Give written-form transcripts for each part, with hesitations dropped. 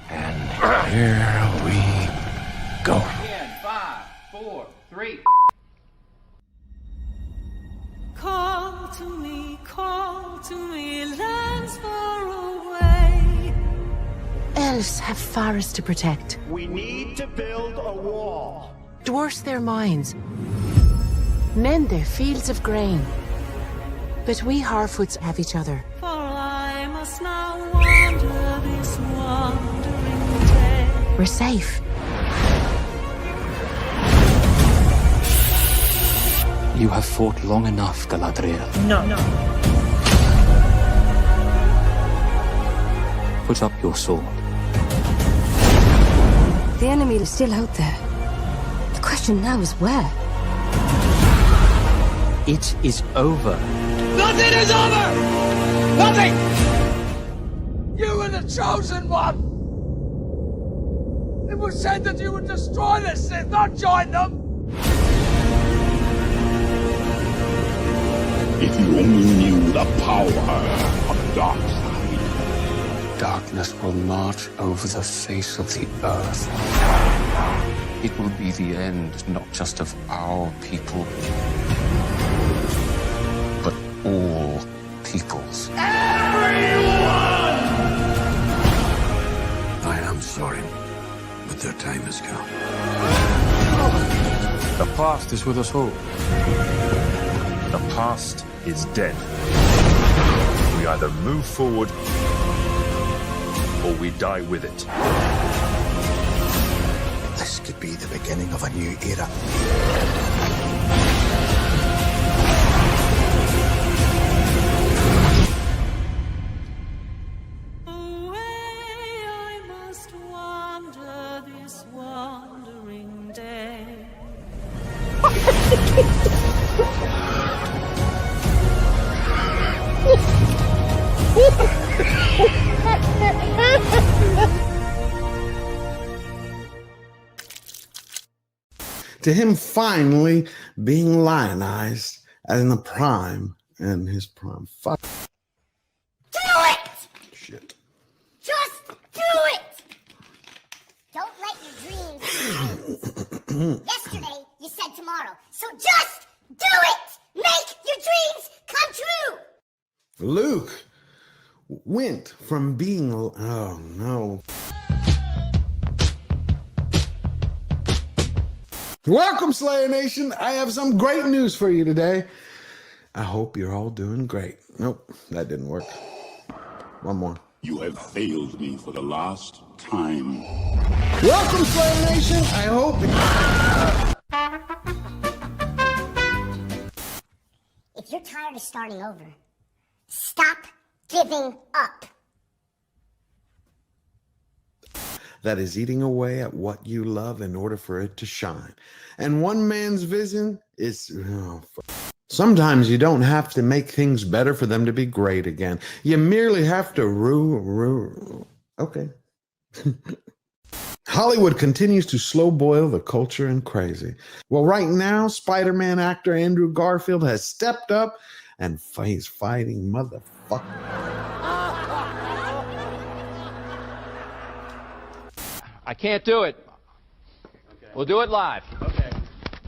And here we go. 5, 4, 3. Call to me, lands far away. Elves have forests to protect. We need to build a wall. Dwarfs their mines. Men their fields of grain. But we Harfoots have each other. For I must now wander this wandering day. We're safe. You have fought long enough, Galadriel. No. Put up your sword. The enemy is still out there. The question now is where? It is over. Nothing is over! Nothing! You were the chosen one! It was said that you would destroy the Sith, not join them! If you only knew the power of the dark side. Darkness will march over the face of the earth. It will be the end, not just of our people, but all peoples. Everyone! I am sorry, but their time has come. The past is with us all. The past is dead. We either move forward or we die with it. This could be the beginning of a new era. Away I must wander this wandering day. To him finally being lionized as in the prime and his prime. Fuck. Do it! Shit. Just do it! Don't let your dreams end. Yesterday, you said tomorrow. So just do it! Make your dreams come true! Luke went from being, oh no. Welcome, Slayer Nation. I have some great news for you today. I hope you're all doing great. Nope, that didn't work. One more. You have failed me for the last time. Welcome, Slayer Nation. I hope. If you're tired of starting over, stop giving up. That is eating away at what you love in order for it to shine. And one man's vision is... Sometimes you don't have to make things better for them to be great again. You merely have to Okay. Hollywood continues to slow boil the culture and crazy. Well, right now, Spider-Man actor Andrew Garfield has stepped up and he's fighting motherfucker. I can't do it. Okay. We'll do it live. Okay.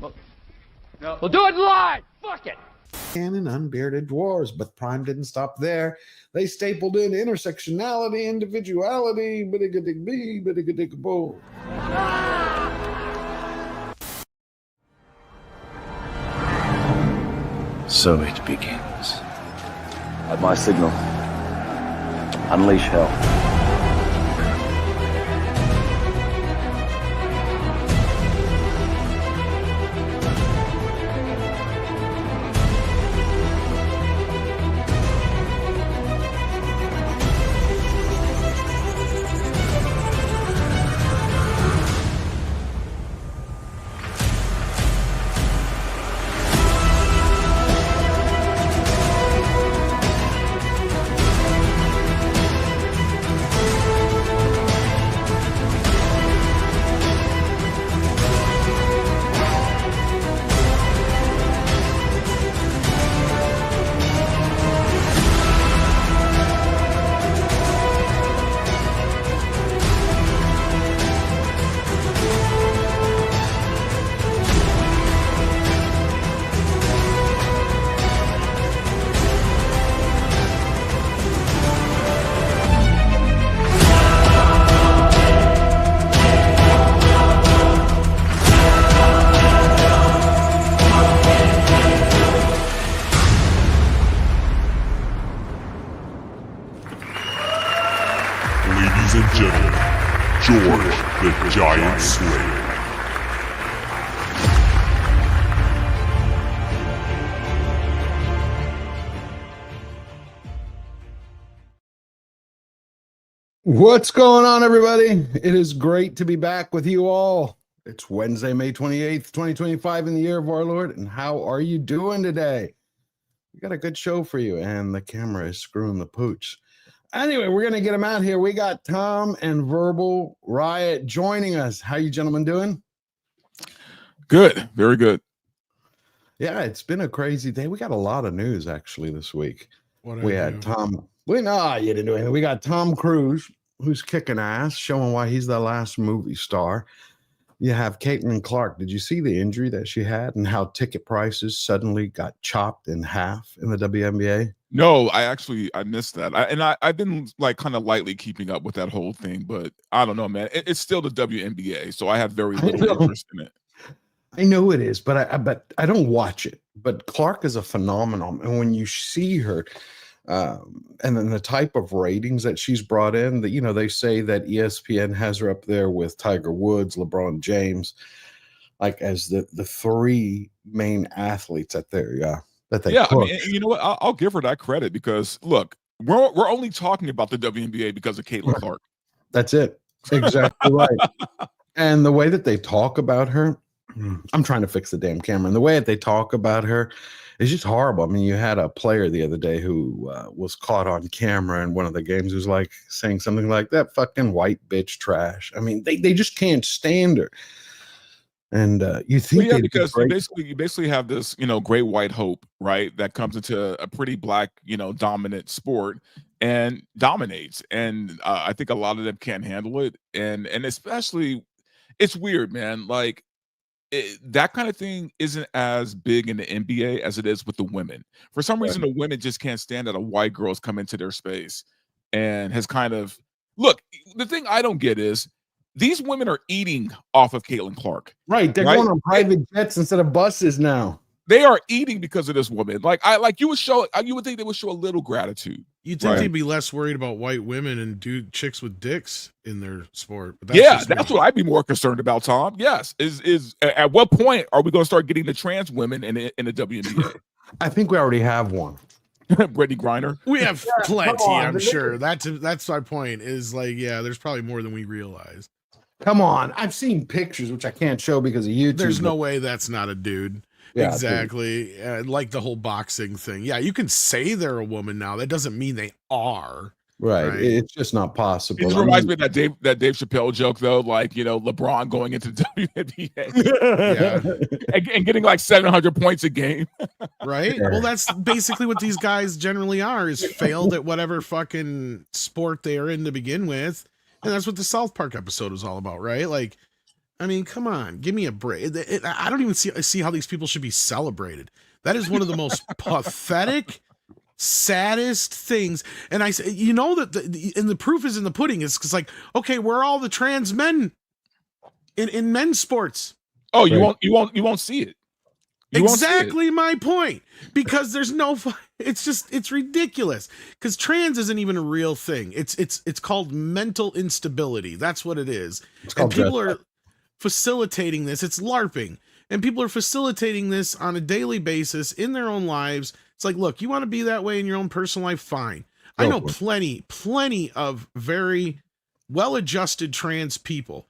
We'll do it live. Fuck it. And unbearded dwarves, but Prime didn't stop there. They stapled in intersectionality, individuality, biddiga-dig-bee, biddiga-dig-boo. So it begins. At my signal, unleash hell. and gentlemen, George the Giant Slayer. What's going on, everybody? It is great to be back with you all. It's Wednesday, May 28th, 2025 in the year of our Lord. And how are you doing today? We got a good show for you, and the camera is screwing the pooch. Anyway, we're going to get them out here. We got Tom and Verbal Riot joining us. How you gentlemen doing? Good. Very good. Yeah, it's been a crazy day. We got a lot of news, actually, this week. We had Tom. You didn't do anything. We got Tom Cruise, who's kicking ass, showing why he's the last movie star. You have Caitlin Clark. Did you see the injury that she had and how ticket prices suddenly got chopped in half in the WNBA? No, I missed that. I've been like kind of lightly keeping up with that whole thing, but I don't know, man. It's still the WNBA, so I have very little interest in it. I know it is, but I don't watch it. But Clark is a phenomenon, and when you see her, and then the type of ratings that she's brought in, that they say that ESPN has her up there with Tiger Woods, LeBron James, like as the three main athletes that they I mean, you know what? I'll give her that credit because look, we're only talking about the WNBA because of Caitlin Clark. That's it, exactly right. And the way that they talk about her, I'm trying to fix the damn camera. And the way that they talk about her is just horrible. I mean, you had a player the other day who was caught on camera in one of the games who's like saying something like that fucking white bitch trash. I mean, they just can't stand her. And you think because you basically have this, great white hope, right? That comes into a pretty black, dominant sport and dominates. And I think a lot of them can't handle it. And especially it's weird, man. Like, that kind of thing isn't as big in the NBA as it is with the women. For some reason, the women just can't stand that a white girl's come into their space and has kind of look. The thing I don't get is these women are eating off of Caitlin Clark. Right, they're going on private jets instead of buses now. They are eating because of this woman. You would think they would show a little gratitude. You'd think they'd be less worried about white women and chicks with dicks in their sport. But that's what I'd be more concerned about, Tom. Yes. Is at what point are we going to start getting the trans women in the WNBA? I think we already have one. Brittany Griner. We have plenty, I'm sure. That's my point. Is there's probably more than we realize. Come on. I've seen pictures, which I can't show because of YouTube. There's no way that's not a dude. Yeah, exactly. Like the whole boxing thing. Yeah, you can say they're a woman now. That doesn't mean they are. Right. It's just not possible. It reminds me of that Dave Chappelle joke, though. Like, LeBron going into the WNBA and getting like 700 points a game. Right. Yeah. Well, that's basically what these guys generally are, is failed at whatever fucking sport they are in to begin with. And that's what the South Park episode was all about, right? Like, I mean, come on, give me a break. I don't even see how these people should be celebrated. That is one of the most pathetic, saddest things. And I say, that the proof is in the pudding. It's because okay, where are all the trans men in men's sports? Oh, you won't see it. Exactly my point. Because there's no. It's ridiculous. Because trans isn't even a real thing. It's called mental instability. That's what it is. And people are facilitating this. It's LARPing, and people are facilitating this on a daily basis in their own lives. It's like, look, you want to be that way in your own personal life, fine. I know plenty of very well-adjusted trans people.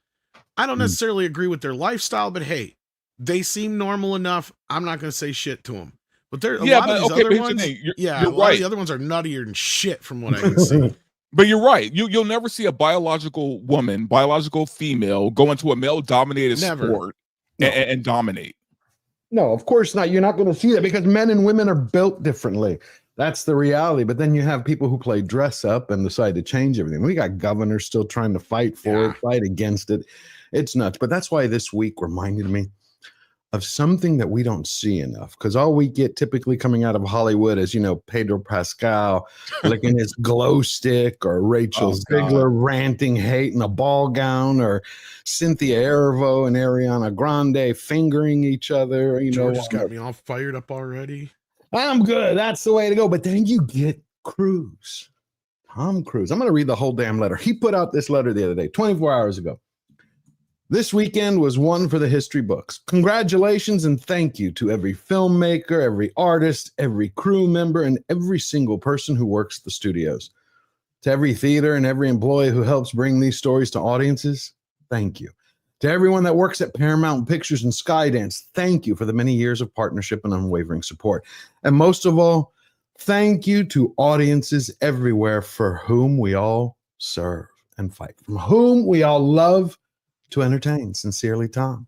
I don't necessarily agree with their lifestyle, but hey, they seem normal enough. I'm not going to say shit to them. But there, a lot of these other ones, a lot of the other ones are nuttier than shit from what I can see. But you're right. You'll never see a biological female go into a male-dominated sport and dominate. No, of course not. You're not going to see that because men and women are built differently. That's the reality. But then you have people who play dress up and decide to change everything. We got governors still trying to fight for it, fight against it. It's nuts. But that's why this week reminded me of something that we don't see enough, because all we get typically coming out of Hollywood is, Pedro Pascal licking his glow stick, or Rachel Ziegler ranting hate in a ball gown, or Cynthia Erivo and Ariana Grande fingering each other. George just got me all fired up already. I'm good. That's the way to go. But then you get Cruise. Tom Cruise. I'm going to read the whole damn letter. He put out this letter the other day, 24 hours ago. This weekend was one for the history books. Congratulations and thank you to every filmmaker, every artist, every crew member, and every single person who works at the studios. To every theater and every employee who helps bring these stories to audiences, thank you. To everyone that works at Paramount Pictures and Skydance, thank you for the many years of partnership and unwavering support. And most of all, thank you to audiences everywhere for whom we all serve and fight, from whom we all love to entertain. Sincerely, Tom.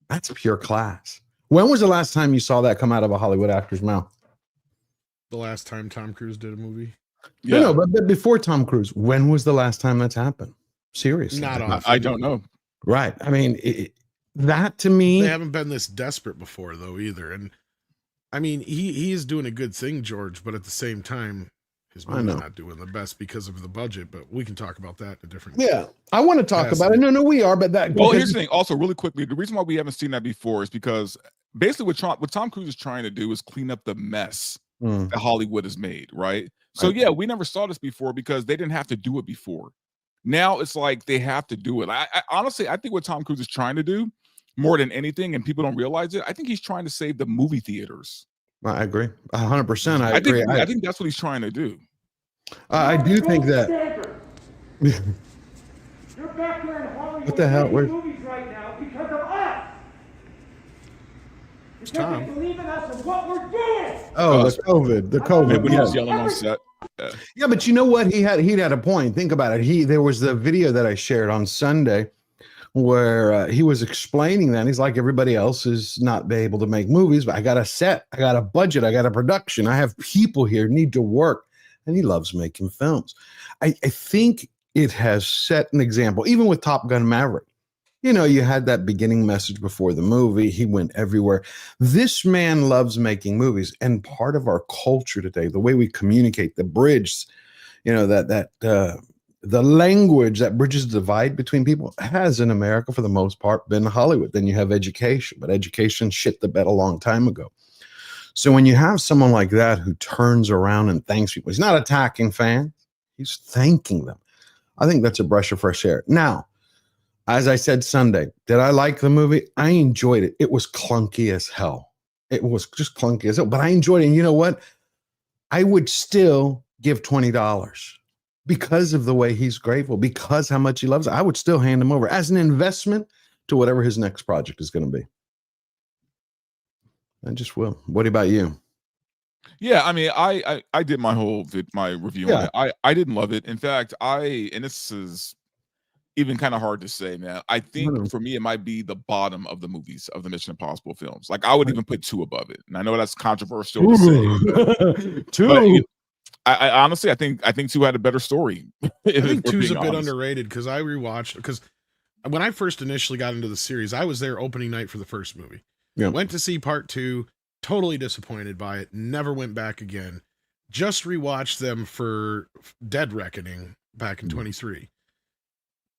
That's pure class. When was the last time you saw that come out of a Hollywood actor's mouth? The last time Tom Cruise did a movie? Yeah. No, but before Tom Cruise, when was the last time that's happened? Seriously. Not often. I don't know. Right. I mean, that to me. They haven't been this desperate before, though, either. And I mean, he is doing a good thing, George, but at the same time, his movie's not doing the best because of the budget, but we can talk about that in a different. Yeah, I want to talk about it. No, we are, but that. Well, here's the thing. Also, really quickly, the reason why we haven't seen that before is because basically what Tom Cruise is trying to do is clean up the mess that Hollywood has made, right? So yeah, we never saw this before because they didn't have to do it before. Now it's like they have to do it. I honestly, I think what Tom Cruise is trying to do more than anything, and people don't realize it, I think he's trying to save the movie theaters. I agree 100%. I agree. I think that's what he's trying to do. I do think that. You're back here in Hollywood. What the hell? Where's movies right now because of us. It's Tom. They believe in us and what we're doing. Oh, the COVID. When he was yelling on set. Yeah, but you know what? He had a point. Think about it. There was the video that I shared on Sunday where he was explaining that. He's like, everybody else is not able to make movies, but I got a set, I got a budget, I got a production, I have people here need to work, and he loves making films. I think it has set an example, even with Top Gun Maverick. You know, you had that beginning message before the movie. He went everywhere. This man loves making movies, and part of our culture today, the way we communicate, the bridge, you know, the language that bridges the divide between people has in America, for the most part, been Hollywood. Then you have education, but education shit the bed a long time ago. So when you have someone like that who turns around and thanks people, he's not attacking fans, he's thanking them. I think that's a breath of fresh air. Now, as I said Sunday, did I like the movie? I enjoyed it. It was clunky as hell. It was just clunky as hell, but I enjoyed it. And you know what? I would still give $20 because of the way he's grateful, because how much he loves it. I would still hand him over as an investment to whatever his next project is going to be. I just will. What about you? Yeah, I mean, I did my review on it. I didn't love it. In fact, and this is even kind of hard to say, man. I think for me, it might be the bottom of the movies of the Mission Impossible films. Like, I would even put 2 above it. And I know that's controversial to say. 2. But I honestly, I think 2 had a better story. I think 2's a bit underrated because I rewatched, because when I first initially got into the series, I was there opening night for the first movie. Yeah. Went to see part 2, totally disappointed by it, never went back again. Just rewatched them for Dead Reckoning back in 23.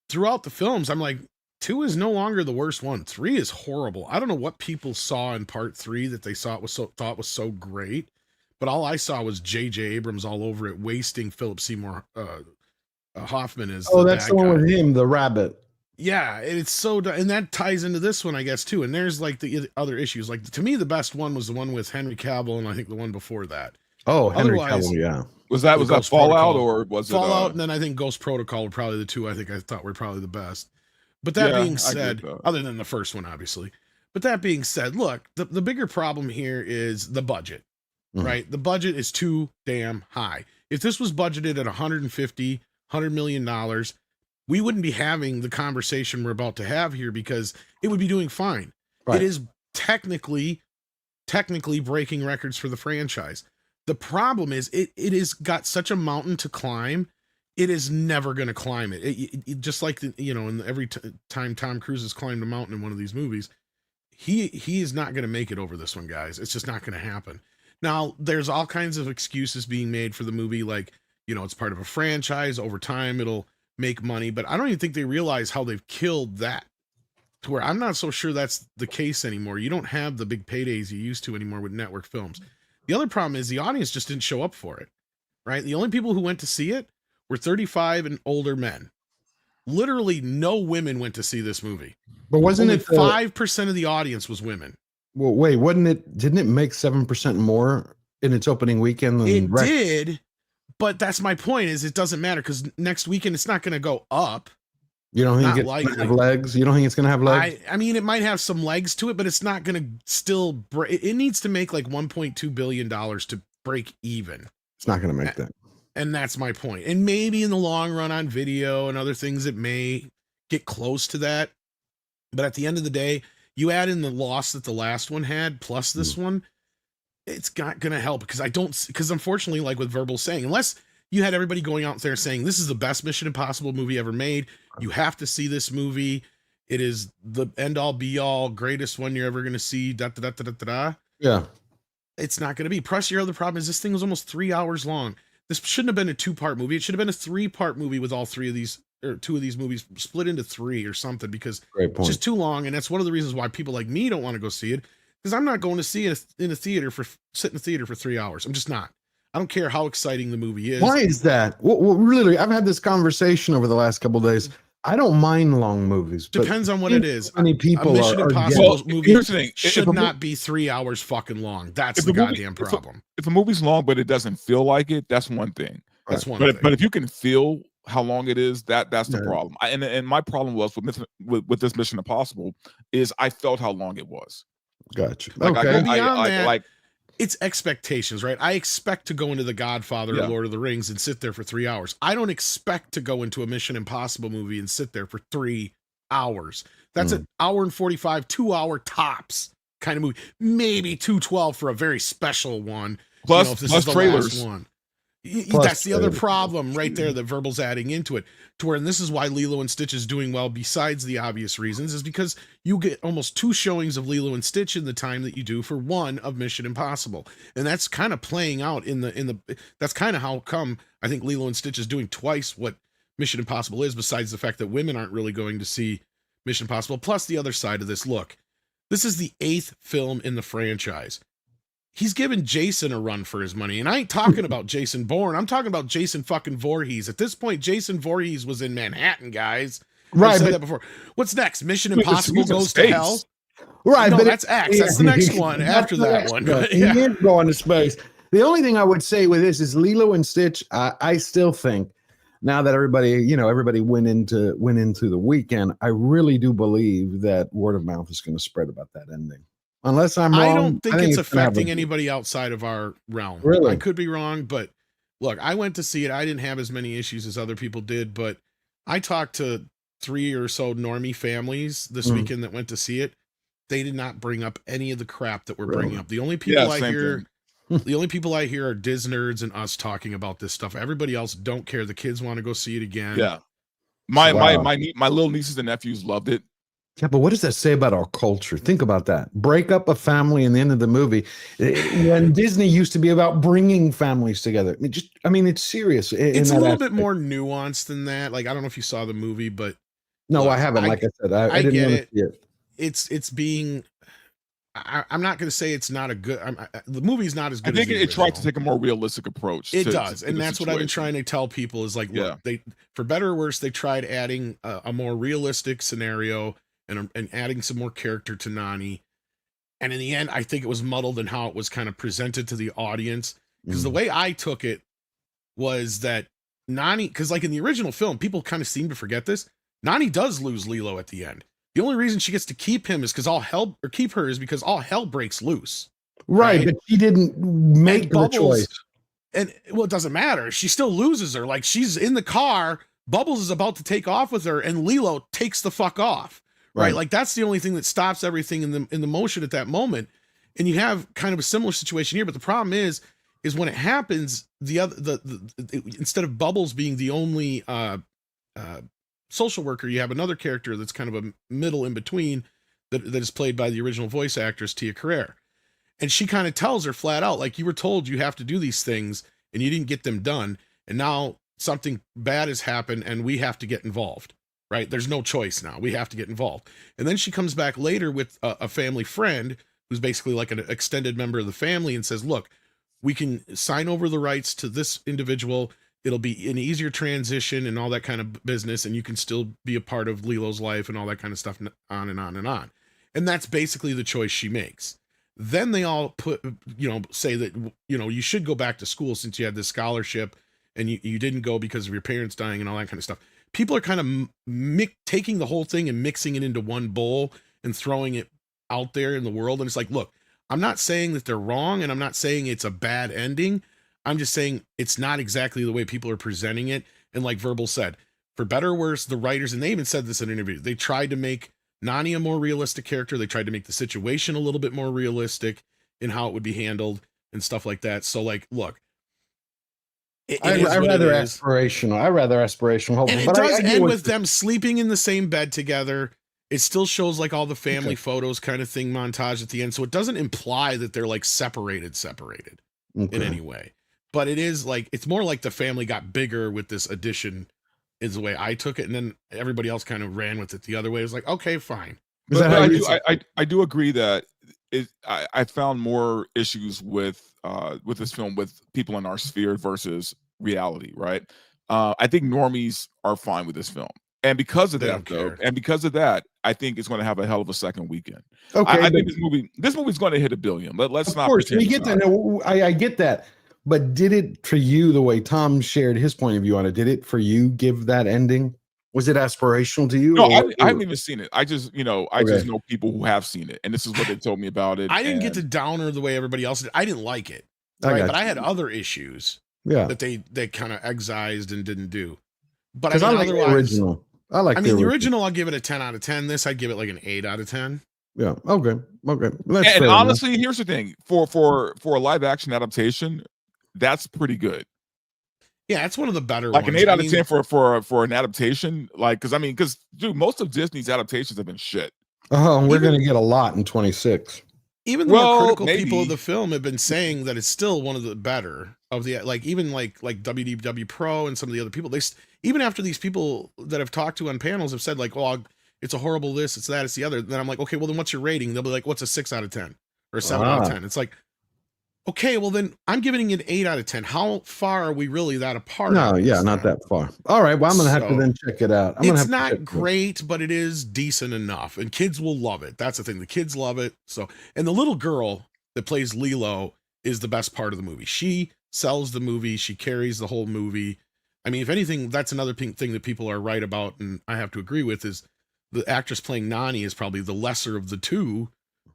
Throughout the films, I'm like, 2 is no longer the worst one. 3 is horrible. I don't know what people saw in part 3 that they thought was so great, but all I saw was J.J. Abrams all over it, wasting Philip Seymour Hoffman as that's the one with him, the rabbit. Yeah, it's so, and that ties into this one, I guess, too. And there's like the other issues. Like, to me, the best one was the one with Henry Cavill, and I think the one before that. Oh, Henry Cavill, yeah. Was that Fallout Protocol. Or was Fallout, it Fallout, and then I think Ghost Protocol were probably the 2 I thought were probably the best. But that being said, other than the first one, obviously. But that being said, look, the bigger problem here is the budget, right? The budget is too damn high. If this was budgeted at $100 million, we wouldn't be having the conversation we're about to have here because it would be doing fine. Right. It is technically breaking records for the franchise. The problem is it has got such a mountain to climb. It is never going to climb it. It just like, in every time Tom Cruise has climbed a mountain in one of these movies, he is not going to make it over this one, guys. It's just not going to happen. Now, there's all kinds of excuses being made for the movie. Like, it's part of a franchise. Over time, it'll make money, but I don't even think they realize how they've killed that, to where I'm not so sure that's the case anymore. You don't have the big paydays you used to anymore with network films. The other problem is the audience just didn't show up for it. right? The only people who went to see it were 35 and older men. Literally no women went to see this movie. But wasn't Only it 5% of the audience was women. Well, wait, didn't it make 7% more in its opening weekend than It did, but that's my point, is it doesn't matter because next weekend it's not going to go up. You don't think Not it's going to have likely. legs? You don't think it's going to have legs? I mean, it might have some legs to it, but it's not going to still it needs to make like $1.2 billion to break even. It's not going to make that. And that's my point. And maybe in the long run on video and other things, it may get close to that. But at the end of the day, you add in the loss that the last one had, plus this one, it's not going to help because unfortunately, like with Verbal saying, unless you had everybody going out there saying, this is the best Mission Impossible movie ever made. You have to see this movie. It is the end all be all greatest one you're ever going to see. Da, da, da, da, da, da. Yeah. It's not going to be. Plus, your other problem is this thing was almost 3 hours long. This shouldn't have been a 2-part movie. It should have been a 3-part movie with all 3 of these, or 2 of these movies split into 3 or something, because it's just too long. And that's one of the reasons why people like me don't want to go see it, because I'm not going to see it in a theater sit in a theater for 3 hours. I'm just not. I don't care how exciting the movie is. Why is that? Well, really, I've had this conversation over the last couple of days. I don't mind long movies. Depends on what it is. Many people a Mission are Impossible movie here's the thing. should not be 3 hours fucking long. That's the goddamn problem. If a movie's long but it doesn't feel like it, that's one thing. That's one thing. But if you can feel how long it is, that's the problem. And my problem was with this Mission Impossible is I felt how long it was. Gotcha. Like, okay. Beyond that, it's expectations, right? I expect to go into The Godfather or Lord of the Rings and sit there for 3 hours. I don't expect to go into a Mission Impossible movie and sit there for 3 hours. That's an hour and 45, 2 hour tops kind of movie. Maybe 2:12 for a very special one. Plus, if this plus is the trailers. last one. That's the other problem right there that Verbal's adding into it, to where, and this is why Lilo and Stitch is doing well, besides the obvious reasons, is because you get almost 2 showings of Lilo and Stitch in the time that you do for one of Mission Impossible. And that's kind of playing out in the that's kind of how come I think Lilo and Stitch is doing twice what Mission Impossible is, besides the fact that women aren't really going to see Mission Impossible. Plus the other side of this, look, this is the 8th film in the franchise. He's given Jason a run for his money. And I ain't talking about Jason Bourne. I'm talking about Jason fucking Voorhees. At this point, Jason Voorhees was in Manhattan, guys. Right. I've said that before. What's next? Mission Impossible Goes to Hell? Right. No, but that's X. That's the next one after that one. He is going to space. The only thing I would say with this is Lilo and Stitch. I still think, now that everybody went into the weekend, I really do believe that word of mouth is going to spread about that ending. Unless I'm wrong. I don't think it's affecting anybody outside of our realm. Really? I could be wrong, but look, I went to see it. I didn't have as many issues as other people did, but I talked to 3 or so normie families this weekend that went to see it. They did not bring up any of the crap that we're bringing up. The only people the only people I hear are Diz nerds and us talking about this stuff. Everybody else don't care. The kids want to go see it again. Yeah. My little nieces and nephews loved it. Yeah, but what does that say about our culture? Think about that. Break up a family in the end of the movie. When Disney used to be about bringing families together. It's serious. It's a little bit more nuanced than that. Like, I don't know if you saw the movie, but no, I haven't. Like I said, I didn't want to see it. It's being. I'm not going to say it's not a good. The movie's not as good. I think it tried to take a more realistic approach. It does, and that's what I've been trying to tell people is like, look, they, for better or worse, they tried adding a more realistic scenario. And adding some more character to Nani. And in the end, I think it was muddled in how it was kind of presented to the audience. Because the way I took it was that Nani, because like in the original film, people kind of seem to forget this. Nani does lose Lilo at the end. The only reason she gets to keep him is because all hell breaks loose. Right? But she didn't make the choice. And well, it doesn't matter. She still loses her. Like, she's in the car, Bubbles is about to take off with her, and Lilo takes the fuck off. Right. Like, that's the only thing that stops everything in the motion at that moment. And you have kind of a similar situation here, but the problem is when it happens, instead of Bubbles being the only social worker, you have another character that's kind of a middle in between that is played by the original voice actress Tia Carrere. And she kind of tells her flat out, like, you were told you have to do these things and you didn't get them done, and now something bad has happened and we have to get involved. Right? There's no choice now. We have to get involved. And then she comes back later with a family friend who's basically like an extended member of the family and says, look, we can sign over the rights to this individual. It'll be an easier transition and all that kind of business, and you can still be a part of Lilo's life and all that kind of stuff, on and on and on. And that's basically the choice she makes. Then they all say that, you should go back to school since you had this scholarship and you didn't go because of your parents dying and all that kind of stuff. People are kind of taking the whole thing and mixing it into one bowl and throwing it out there in the world. And it's like, look, I'm not saying that they're wrong, and I'm not saying it's a bad ending. I'm just saying it's not exactly the way people are presenting it. And like Verbal said, for better or worse, the writers, and they even said this in an interview, they tried to make Nani a more realistic character. They tried to make the situation a little bit more realistic in how it would be handled and stuff like that. So like, look, I rather aspirational. And it does end with them sleeping in the same bed together. It still shows like all the family photos kind of thing montage at the end. So it doesn't imply that they're like separated in any way. But it is like, it's more like the family got bigger with this addition is the way I took it. And then everybody else kind of ran with it the other way. It was like, okay, fine. But I do agree that I found more issues with this film with people in our sphere versus reality, right? I think normies are fine with this film. And because of that, I think it's going to have a hell of a second weekend. Okay, I think this movie's going to hit $1 billion. Let's not. Of course, we get that. No, I get that. But did it for you, the way Tom shared his point of view on it, did it for you give that ending? Was it aspirational to you? No, I haven't even seen it. I just, just know people who have seen it, and this is what they told me about it. I didn't get to downer the way everybody else did. I didn't like it, right? But I had other issues that they kind of excised and didn't do. But I like the original. The original, I'll give it a 10 out of 10. This, I'd give it like an 8 out of 10. Yeah. Okay. And honestly, here's the thing: for a live action adaptation, that's pretty good. Yeah, it's one of the better ones. Like an 8 out of 10 for an adaptation. Like, because dude, most of Disney's adaptations have been shit. Oh, we're gonna get a lot in 26. Even the more critical people of the film have been saying that it's still one of the better of the like WDW Pro and some of the other people. Even after these people that I've talked to on panels have said like, well, it's a horrible this, it's that, it's the other. Then I'm like, okay, well then what's your rating? They'll be like, what's a 6 out of 10 or 7 out of 10? It's like, okay, well then I'm giving it an 8 out of 10. How far are we really that apart? No, yeah, not that far. All right, well I'm gonna have to then check it out. It's not great, but it is decent enough, and kids will love it. That's the thing; the kids love it. So, and the little girl that plays Lilo is the best part of the movie. She sells the movie. She carries the whole movie. I mean, if anything, that's another thing that people are right about, and I have to agree with, is the actress playing Nani is probably the lesser of the two,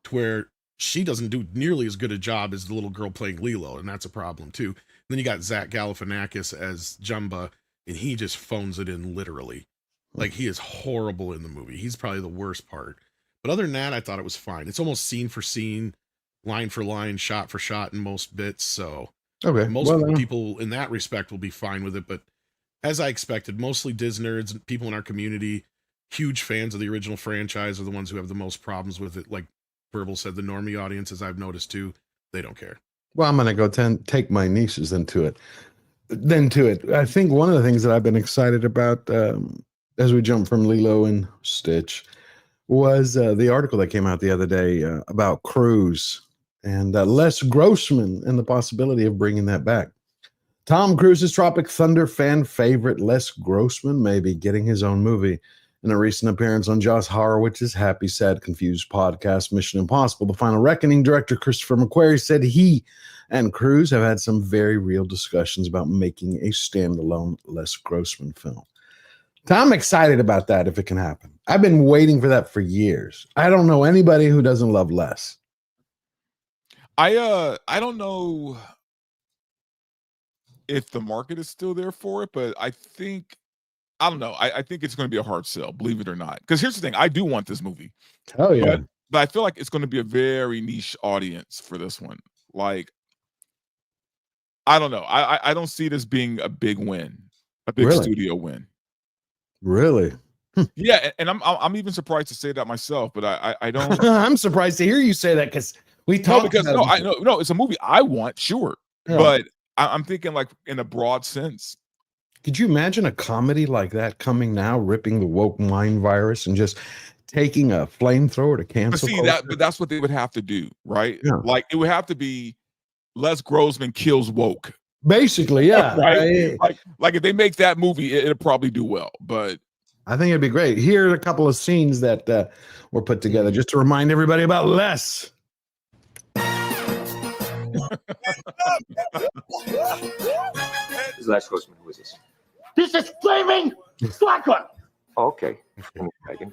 to where she doesn't do nearly as good a job as the little girl playing Lilo, and that's a problem too. And then you got Zach Galifianakis as Jumba, and he just phones it in literally. Like, he is horrible in the movie. He's probably the worst part. But other than that, I thought it was fine. It's almost scene for scene, line for line, shot for shot in most bits. So most people in that respect will be fine with it. But as I expected, mostly Disney nerds and people in our community, huge fans of the original franchise, are the ones who have the most problems with it. Like Verbal said, the normie audiences, I've noticed too, they don't care. Well, I'm gonna go take my nieces into it. I think one of the things that I've been excited about as we jump from Lilo and Stitch was the article that came out the other day about Cruise and Les Grossman and the possibility of bringing that back. Tom Cruise's Tropic Thunder fan favorite Les Grossman may be getting his own movie. In a recent appearance on Josh Horowitz's Happy, Sad, Confused podcast, Mission Impossible: The Final Reckoning, director Christopher McQuarrie said he and Cruise have had some very real discussions about making a standalone Les Grossman film. I'm excited about that if it can happen. I've been waiting for that for years. I don't know anybody who doesn't love Les. I don't know if the market is still there for it, but I don't know. I think it's going to be a hard sell, believe it or not. Because here's the thing. I do want this movie. Oh, yeah. But I feel like it's going to be a very niche audience for this one. Like, I don't know. I don't see this being a big win, a big studio win. Really? Yeah, and I'm even surprised to say that myself, but I don't. I'm surprised to hear you say that because we talked about it. No, it's a movie I want, sure. Yeah. But I'm thinking like in a broad sense. Could you imagine a comedy like that coming now, ripping the woke mind virus and just taking a flamethrower to cancel? But that's what they would have to do, right? Yeah. Like, it would have to be Les Grossman kills woke. Basically, yeah. Right? Like if they make that movie, it'll probably do well. But I think it'd be great. Here are a couple of scenes that were put together just to remind everybody about Les. This is Les Grossman. Who is this? This is flaming slacker. Oh, okay. Dragon.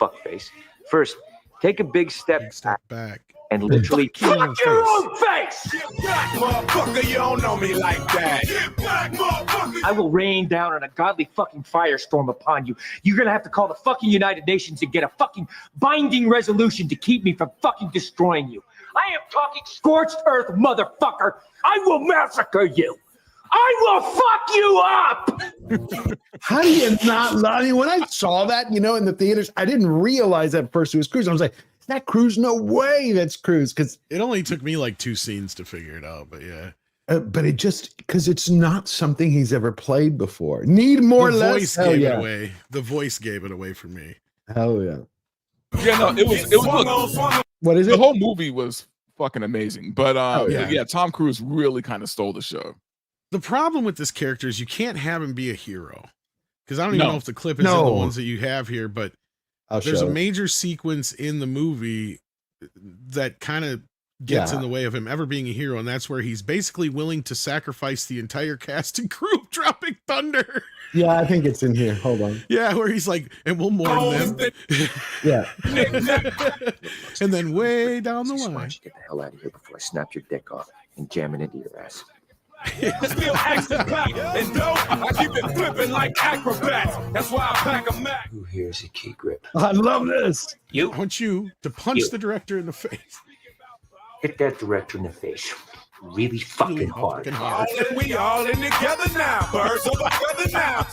Fuckface. First, take a big step back and literally Fuck your own face. Motherfucker, you don't know me like that. Get back, motherfucker. I will rain down on a godly fucking firestorm upon you. You're gonna have to call the fucking United Nations and get a fucking binding resolution to keep me from fucking destroying you. I am talking scorched earth, motherfucker. I will massacre you. I will fuck you up. How do you not? I mean, when I saw that, in the theaters, I didn't realize at first it was Cruise. I was like, "Is that Cruise? No way, that's Cruise." Because it only took me like 2 scenes to figure it out. But yeah, but it just because it's not something he's ever played before. Need more. The voice gave it away. The voice gave it away for me. Hell yeah. Yeah, no, it was. Look, what is it? The whole movie was fucking amazing. But yeah, Tom Cruise really kind of stole the show. The problem with this character is you can't have him be a hero. Because I don't even know if the clip is in the ones that you have here, but there's a major sequence in the movie that kind of gets in the way of him ever being a hero, and that's where he's basically willing to sacrifice the entire cast and crew of Tropic Thunder. Yeah, I think it's in here. Hold on. Yeah, where he's like, and we'll mourn them. Yeah. And then way down the line. Why don't you get the hell out of here before I snap your dick off and jam it into your ass? Still action packed and dope. I keep it flipping like acrobats. That's why I pack a Mac. Who here's a key grip? I love this. I want you to punch the director in the face. Hit that director in the face. Really fucking hard. We all in together now. Birds of a feather now.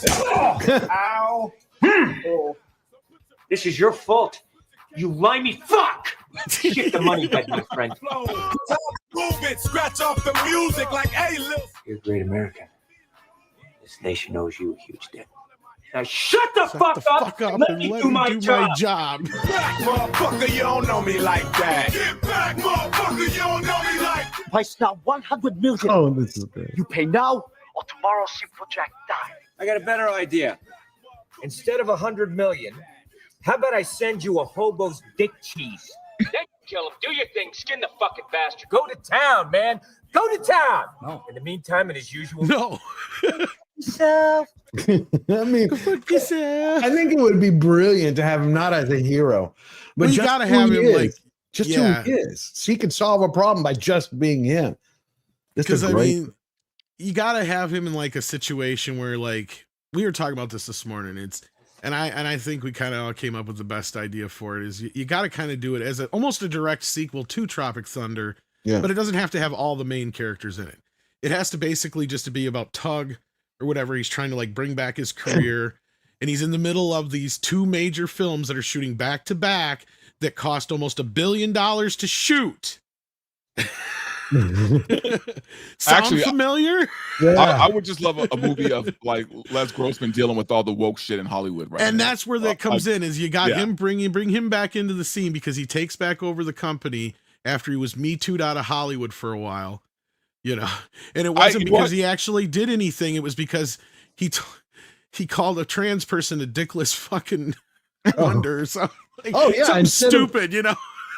Ow. Oh. This is your fault. You limey fuck. Get the money back, my friend. Move it. Scratch off the music like, hey, Lil. You're a great American. This nation owes you a huge debt. Now shut the fuck up and let me do my job. Get back, motherfucker, you don't know me like that. Get back, motherfucker, you don't know me like that. If I smell 100 million, Oh, this is great. you pay now or tomorrow Simple Jack die. I got a better idea. Instead of 100 million, how about I send you a hobo's dick cheese? Then kill him. Do your thing. Skin the fucking bastard. Go to town, man. Go to town. No. In the meantime, and as usual. No. I mean, I think it would be brilliant to have him not as a hero, but Well, you just gotta who have he him, is. like, just yeah. who he is. So he could solve a problem by just being him. Because I mean, you gotta have him in like a situation where, like, we were talking about this morning. And I think we kind of all came up with the best idea for it. Is you got to kind of do it as almost a direct sequel to Tropic Thunder, but it doesn't have to have all the main characters in it. It has to basically just to be about Tug or whatever. He's trying to like bring back his career, and he's in the middle of these 2 major films that are shooting back to back that cost almost $1 billion to shoot. Sound familiar? Yeah. I would just love a movie of like Les Grossman dealing with all the woke shit in Hollywood right and now. that's where that comes in, is you got him bring him back into the scene because he takes back over the company after he was Me Too'd out of Hollywood for a while, and it wasn't because he actually did anything. It was because he called a trans person a dickless fucking wonder or something. Something stupid,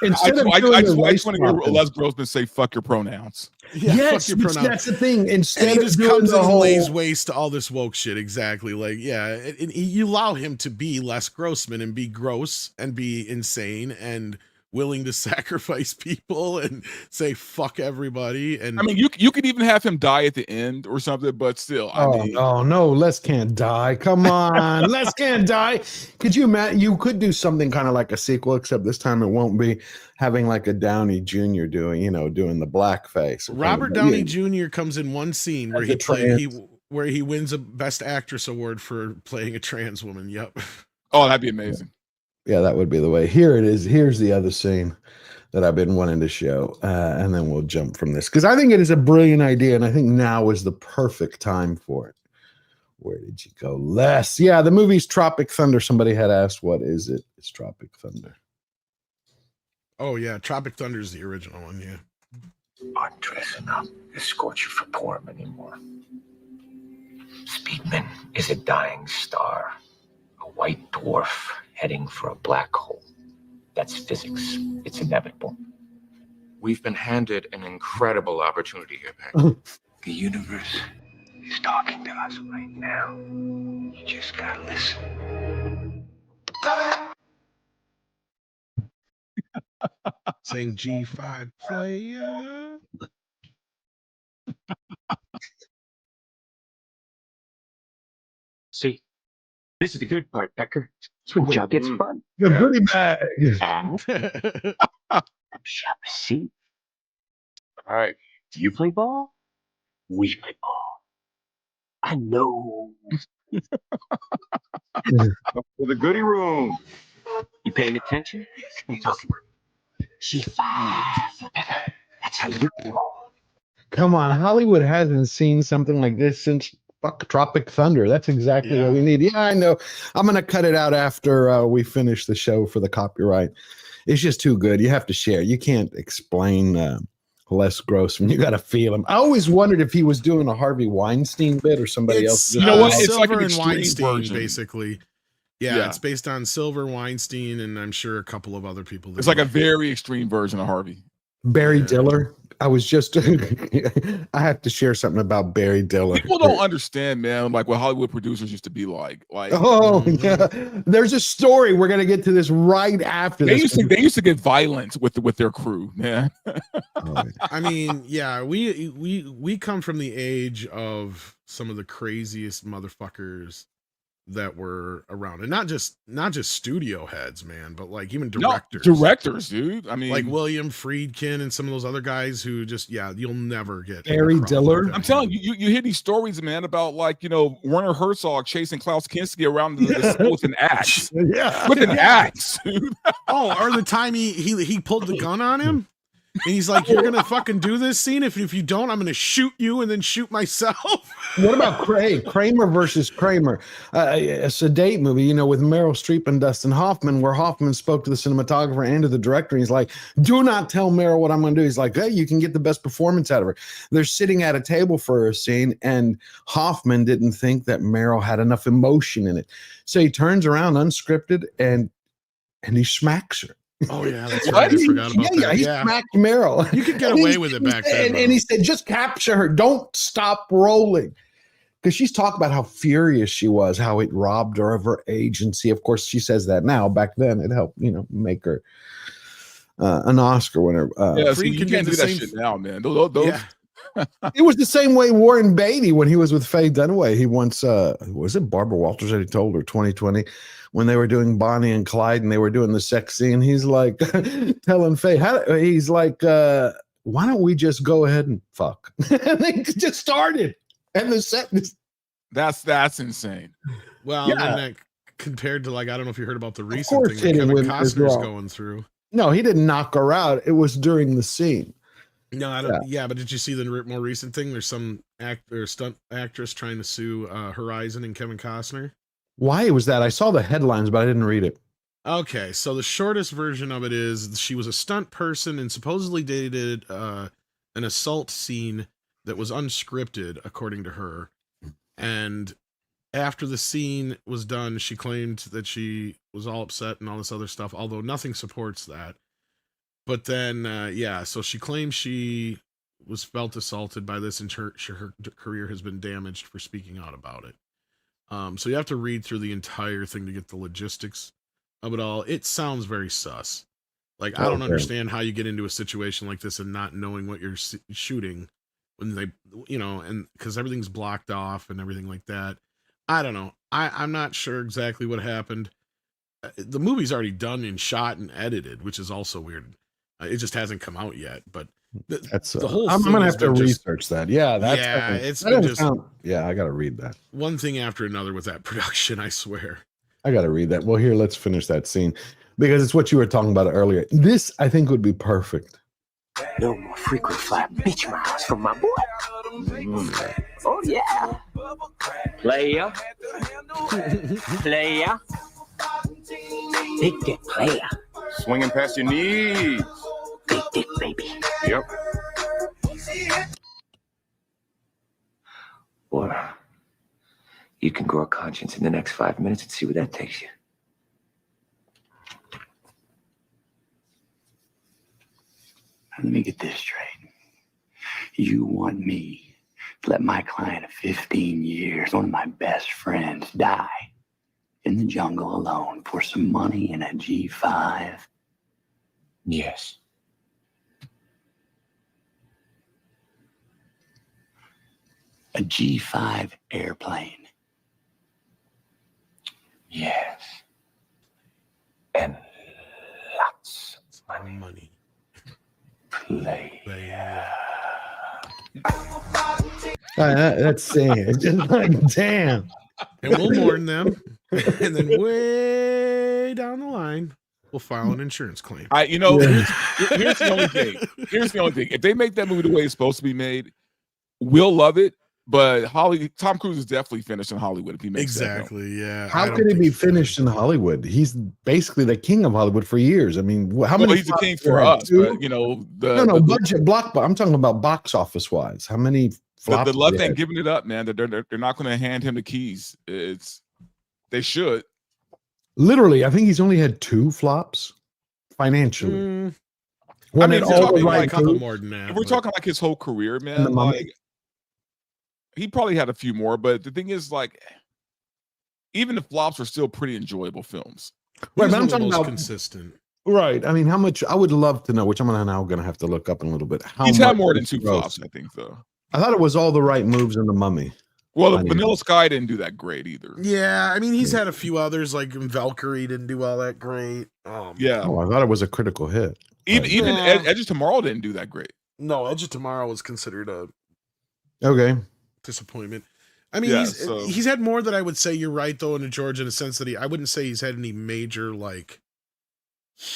Instead I just want to hear Les Grossman say "fuck your pronouns." Yeah, yes, fuck your pronouns. that's the thing. Instead and he of just doing comes the in and whole lays waste to all this woke shit. Exactly. Like, you allow him to be Les Grossman and be gross and be insane and willing to sacrifice people and say fuck everybody. And I mean, you could even have him die at the end or something, but still, no, Les can't die. Come on, Les can't die. Could you imagine? You could do something kind of like a sequel, except this time it won't be having like a Downey Jr. doing the blackface. Robert Downey Jr. comes in one scene where where he wins a Best Actress award for playing a trans woman. Yep. Oh, that'd be amazing. Yeah, that would be the way. Here it is. Here's the other scene that I've been wanting to show, and then we'll jump from this because I think it is a brilliant idea, and I think now is the perfect time for it. Where did you go, Les? Yeah, the movie's Tropic Thunder. Somebody had asked, what is it? It's Tropic Thunder. Oh, yeah. Tropic Thunder is the original one, yeah. aren't dressing up, escort you for porn anymore. Speedman is a dying star, a white dwarf heading for a black hole. That's physics. It's inevitable. We've been handed an incredible opportunity here, Pac. The universe is talking to us right now. You just gotta listen. Saying G5 player. See, this is the good part, Pecker. It's when Chuck gets fun. The goodie bag. Shall we see? All right. Do you play ball? We play ball. I know. For the goodie room. You paying attention? G5. That's how you roll. Come on, Hollywood hasn't seen something like this since fuck Tropic Thunder. That's exactly what we need. Yeah, I know. I'm gonna cut it out after we finish the show for the copyright. It's just too good. You have to share. You can't explain Les Grossman. You got to feel him. I always wondered if he was doing a Harvey Weinstein bit or somebody else. You know what? It's like Silver an and extreme Weinstein, version. basically. Yeah, it's based on Silver, Weinstein, and I'm sure a couple of other people. It's like a very extreme version of Harvey. Barry Diller. I was just I have to share something about Barry Diller. People don't understand, man, like what Hollywood producers used to be like. Oh yeah, there's a story. We're gonna get to this right after they this. used to get violent with their crew, man. I mean, yeah, we come from the age of some of the craziest motherfuckers that were around, and not just studio heads, man, but like even directors. No, directors, dude. I mean, like William Friedkin and some of those other guys who just, you'll never get Barry Diller. Like I'm telling you, you hear these stories, man, about like Werner Herzog chasing Klaus Kinski around the set with an axe. With an axe. Dude. Or the time he pulled the gun on him. And he's like, "You're gonna fucking do this scene. If you don't, I'm gonna shoot you and then shoot myself." What about Kramer versus Kramer? A sedate movie, with Meryl Streep and Dustin Hoffman, where Hoffman spoke to the cinematographer and to the director. And he's like, "Do not tell Meryl what I'm gonna do." He's like, "Hey, you can get the best performance out of her." They're sitting at a table for a scene, and Hoffman didn't think that Meryl had enough emotion in it, so he turns around unscripted and he smacks her. Oh yeah, that's right. I forgot about that. He smacked Meryl. You could get away with it back then. And he said, "Just capture her. Don't stop rolling." Because she's talked about how furious she was, how it robbed her of her agency. Of course, she says that now. Back then, it helped, make her an Oscar winner. So you can't do that shit now, man. Those It was the same way Warren Beatty when he was with Faye Dunaway. He once was it Barbara Walters that he told her 2020 when they were doing Bonnie and Clyde and they were doing the sex scene. He's like telling Faye, he's like, why don't we just go ahead and fuck? And they just started, and the set. That's insane. Well, then that compared to I don't know if you heard about the recent thing that Kevin Costner's going through. No, he didn't knock her out. It was during the scene. No, I don't. Yeah, but did you see the more recent thing? There's some stunt actress trying to sue Horizon and Kevin Costner. Why was that? I saw the headlines, but I didn't read it. Okay, so the shortest version of it is she was a stunt person and supposedly dated an assault scene that was unscripted, according to her. And after the scene was done, she claimed that she was all upset and all this other stuff, although nothing supports that. But then, so she claims she was felt assaulted by this, and her career has been damaged for speaking out about it. So you have to read through the entire thing to get the logistics of it all. It sounds very sus. I don't understand how you get into a situation like this and not knowing what you're shooting when they, and because everything's blocked off and everything like that. I don't know. I'm not sure exactly what happened. The movie's already done and shot and edited, which is also weird. It just hasn't come out yet, but that's the whole. I'm gonna have to research that. Yeah, it's been just. I got to read that. One thing after another with that production, I swear. I got to read that. Well, here, let's finish that scene because it's what you were talking about earlier. This, I think, would be perfect. No more frequent fly bitch miles from my boy. Oh yeah, player, player, big dick player. Swinging past your knees. Big dick, baby. Yep. You can grow a conscience in the next 5 minutes and see where that takes you. Let me get this straight. You want me to let my client of 15 years, one of my best friends, die in the jungle alone for some money in a G5? Yes. A G5 airplane. Yes. And lots of money. Play. That's saying it's just like, damn. And we'll mourn them. And then way down the line, we'll file an insurance claim. Here's the only thing. Here's the only thing. If they make that movie the way it's supposed to be made, we'll love it. But Tom Cruise is definitely finished in Hollywood if he makes exactly. Yeah. How could he be finished in Hollywood? He's basically the king of Hollywood for years. I mean, how many? He's the king for us, but budget block. I'm talking about box office wise. How many? The left ain't giving it up, man. They're not going to hand him the keys. They should. Literally, I think he's only had 2 flops financially. I mean, a couple more than that. If we're talking like his whole career, man, like he probably had a few more. But the thing is, like, even the flops were still pretty enjoyable films. Right, but I'm talking most about consistent. Right. I mean, how much? I would love to know, which I'm now going to have to look up in a little bit. He's had more than 2 flops, I think, though. I thought it was all the right moves in The Mummy. Well, Vanilla Sky didn't do that great either. Yeah, I mean, he's had a few others, like Valkyrie didn't do all that great. Yeah. Oh, I thought it was a critical hit. Even Edge of Tomorrow didn't do that great. No, Edge of Tomorrow was considered a disappointment. I mean, he's had more that I would say you're right, though, in George, in a sense that I wouldn't say he's had any major, like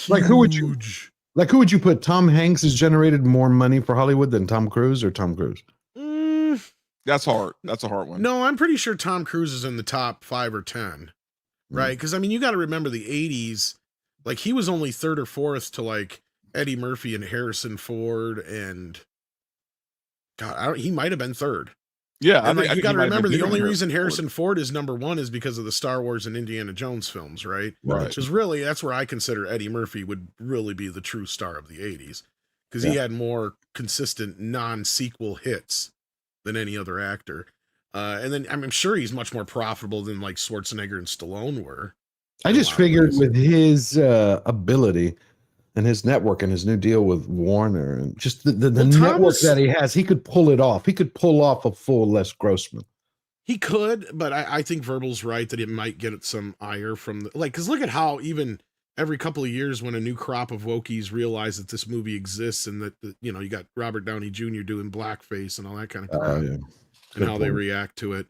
who would you put? Tom Hanks has generated more money for Hollywood than Tom Cruise, or Tom Cruise? That's hard. That's a hard one. No, I'm pretty sure Tom Cruise is in the top 5 or 10, right? Because I mean, you got to remember the '80s. Like, he was only 3rd or 4th to like Eddie Murphy and Harrison Ford, and God, he might have been 3rd. Yeah, and you got to remember the only reason Harrison Ford is number 1 is because of the Star Wars and Indiana Jones films, right? Right. Because really, that's where I consider Eddie Murphy would really be the true star of the '80s, because he had more consistent non-sequel hits than any other actor. And then I'm sure he's much more profitable than like Schwarzenegger and Stallone were. I just figured with his ability and his network and his new deal with Warner and just the network that he has, he could pull it off. He could pull off a full Les Grossman. He could, but I think Verbal's right that it might get some ire from because look at how even every couple of years when a new crop of wokies realize that this movie exists and that, you got Robert Downey Jr. doing blackface and all that kind of crap, and how they react to it.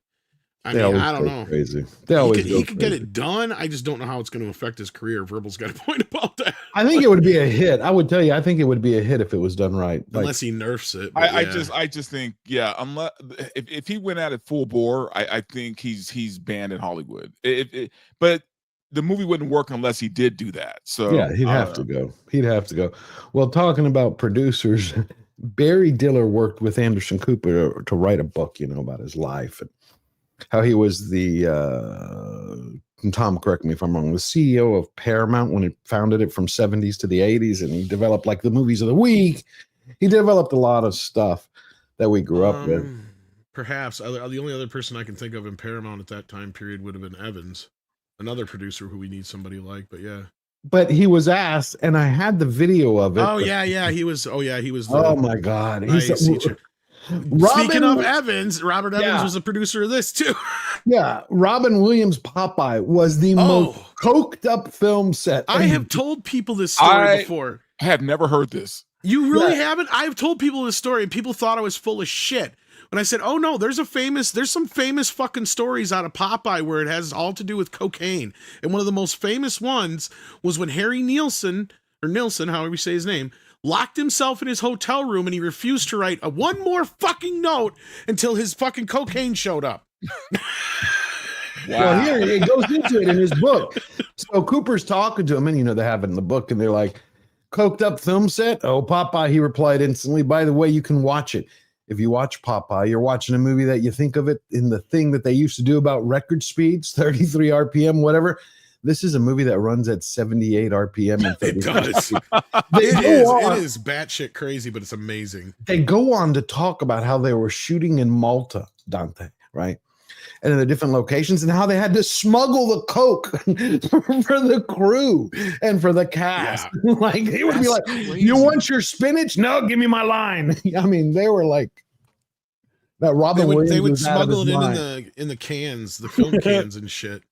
I mean, I don't know. Crazy. He could get it done. I just don't know how it's going to affect his career. Verbal's got a point about that. I think it would be a hit. I would tell you, I think it would be a hit if it was done right. Unless he nerfs it. I just think, unless if he went at it full bore, I think he's banned in Hollywood. But the movie wouldn't work unless he did do that. So yeah, he'd have to go. He'd have to go. Well, talking about producers, Barry Diller worked with Anderson Cooper to write a book, about his life and how he was the Tom, correct me if I'm wrong, the CEO of Paramount when he founded it from 70s to the 80s, and he developed like the movies of the week. He developed a lot of stuff that we grew up with. Perhaps the only other person I can think of in Paramount at that time period would have been Evans, another producer who we need somebody like. But yeah. But he was asked, and I had the video of it. Oh yeah, he was. Oh yeah, he was. Oh my God, Speaking of Evans, Robert Evans was a producer of this too. Yeah, Robin Williams' Popeye was the most coked up film set. I have told people this story before. I have never heard this. You really haven't? I've told people this story, and people thought I was full of shit. When I said, "Oh no, there's some famous fucking stories out of Popeye where it has all to do with cocaine," and one of the most famous ones was when Harry Nilsson, however you say his name, locked himself in his hotel room and he refused to write one more fucking note until his fucking cocaine showed up. Wow. Well, here it goes into it in his book. So Cooper's talking to him, and they have it in the book, and they're like, "Coked up film set?" "Oh, Popeye," he replied instantly. "By the way, you can watch it. If you watch Popeye, you're watching a movie that you think of it in the thing that they used to do about record speeds, 33 RPM, whatever. This is a movie that runs at 78 RPM and 33. It does. It is batshit crazy, but it's amazing. They go on to talk about how they were shooting in Malta, Dante, right? And in the different locations, and how they had to smuggle the coke for the crew and for the cast. Yeah. Like they would be like, crazy. "You want your spinach? No, give me my line." I mean, they were like that. Robin Williams. They would smuggle it in the cans, the film cans and shit.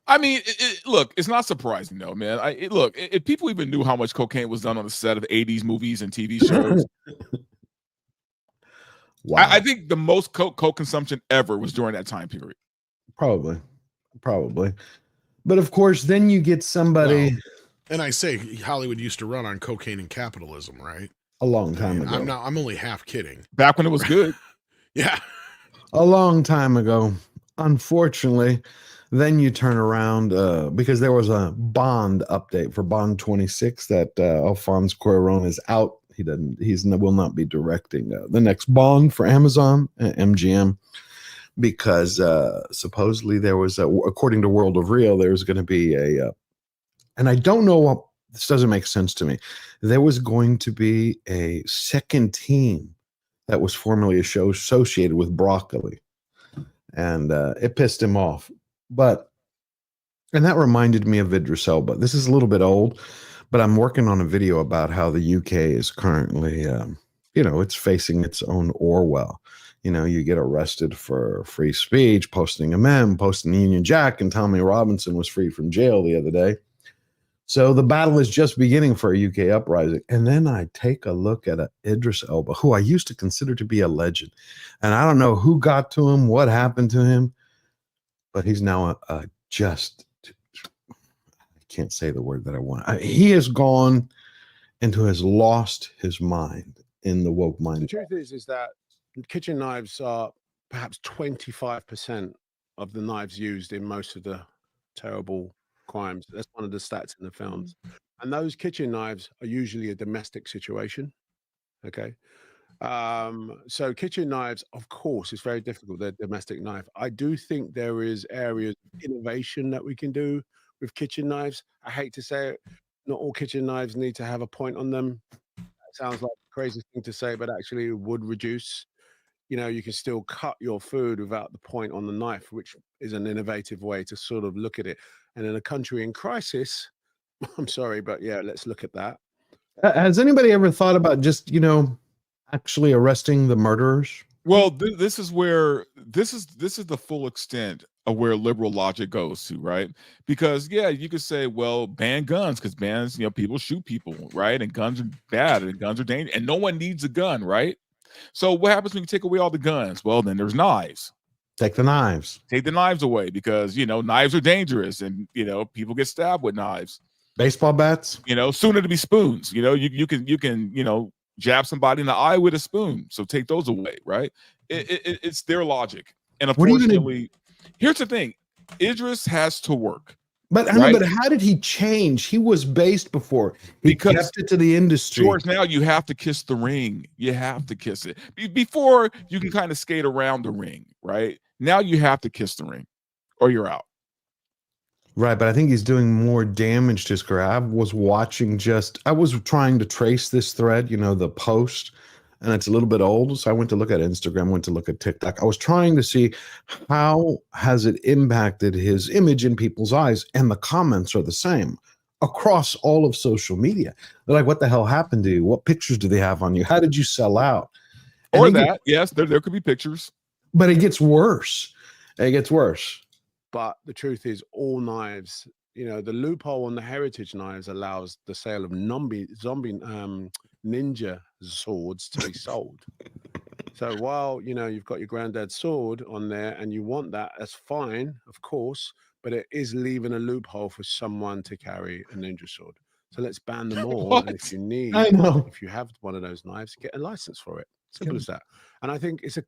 I mean, look, it's not surprising though, man. Look, if people even knew how much cocaine was done on the set of 80s movies and TV shows. Wow. I think the most coke consumption ever was during that time period. Probably. But of course, then you get somebody. Well, and I say Hollywood used to run on cocaine and capitalism, right? A long time ago. I'm only half kidding. Back when it was good. Yeah. A long time ago. Unfortunately, then you turn around because there was a Bond update for Bond 26 that Alfonso Cuarón is out. He will not be directing the next Bond for Amazon, MGM, because supposedly there was, according to World of Real, there was going to be and I don't know what, this doesn't make sense to me. There was going to be a second team that was formerly a show associated with broccoli, and it pissed him off. And that reminded me of Idris Elba. This is a little bit old, but I'm working on a video about how the UK is currently, it's facing its own Orwell. You get arrested for free speech, posting a meme, posting the Union Jack, and Tommy Robinson was freed from jail the other day. So the battle is just beginning for a UK uprising. And then I take a look at Idris Elba, who I used to consider to be a legend. And I don't know who got to him, what happened to him, but he's now I can't say the word that I want. He has gone into, has lost his mind in the woke mind. The truth is that kitchen knives are perhaps 25% of the knives used in most of the terrible crimes. That's one of the stats in the films. And those kitchen knives are usually a domestic situation. Okay. So kitchen knives, of course, it's very difficult. They're domestic knife. I do think there is areas of innovation that we can do with kitchen knives. I hate to say it, not all kitchen knives need to have a point on them. That sounds like a crazy thing to say, but actually it would reduce. You can still cut your food without the point on the knife, which is an innovative way to sort of look at it. And in a country in crisis, I'm sorry, but yeah, let's look at that. Has anybody ever thought about just, actually arresting the murderers? Well, this is where this is the full extent of where liberal logic goes to, right? Because you could say, well, ban guns, because bans, people shoot people, right? And guns are bad, and guns are dangerous, and no one needs a gun, right? So what happens when you take away all the guns? Well, then there's knives. Take the knives. Take the knives away, because knives are dangerous, and people get stabbed with knives. Baseball bats. Sooner to be spoons. You can jab somebody in the eye with a spoon. So take those away, right? It's their logic. And unfortunately, here's the thing: Idris has to work. But but how did he change? He was based before. He kept it to the industry. George, now you have to kiss the ring. You have to kiss it. Before, you can kind of skate around the ring, right? Now you have to kiss the ring, or you're out. Right, but I think he's doing more damage to his career. I was trying to trace this thread, the post, and it's a little bit old. So I went to look at Instagram, went to look at TikTok. I was trying to see how has it impacted his image in people's eyes, and the comments are the same across all of social media. They're like, what the hell happened to you? What pictures do they have on you? How did you sell out? Yes, there could be pictures. But it gets worse. It gets worse. But the truth is, all knives, the loophole on the heritage knives allows the sale of zombie ninja swords to be sold. So while you've got your granddad's sword on there and you want that, that's fine, of course, but it is leaving a loophole for someone to carry a ninja sword. So let's ban them all. And if you have one of those knives, get a license for it. Simple as that. And I think it's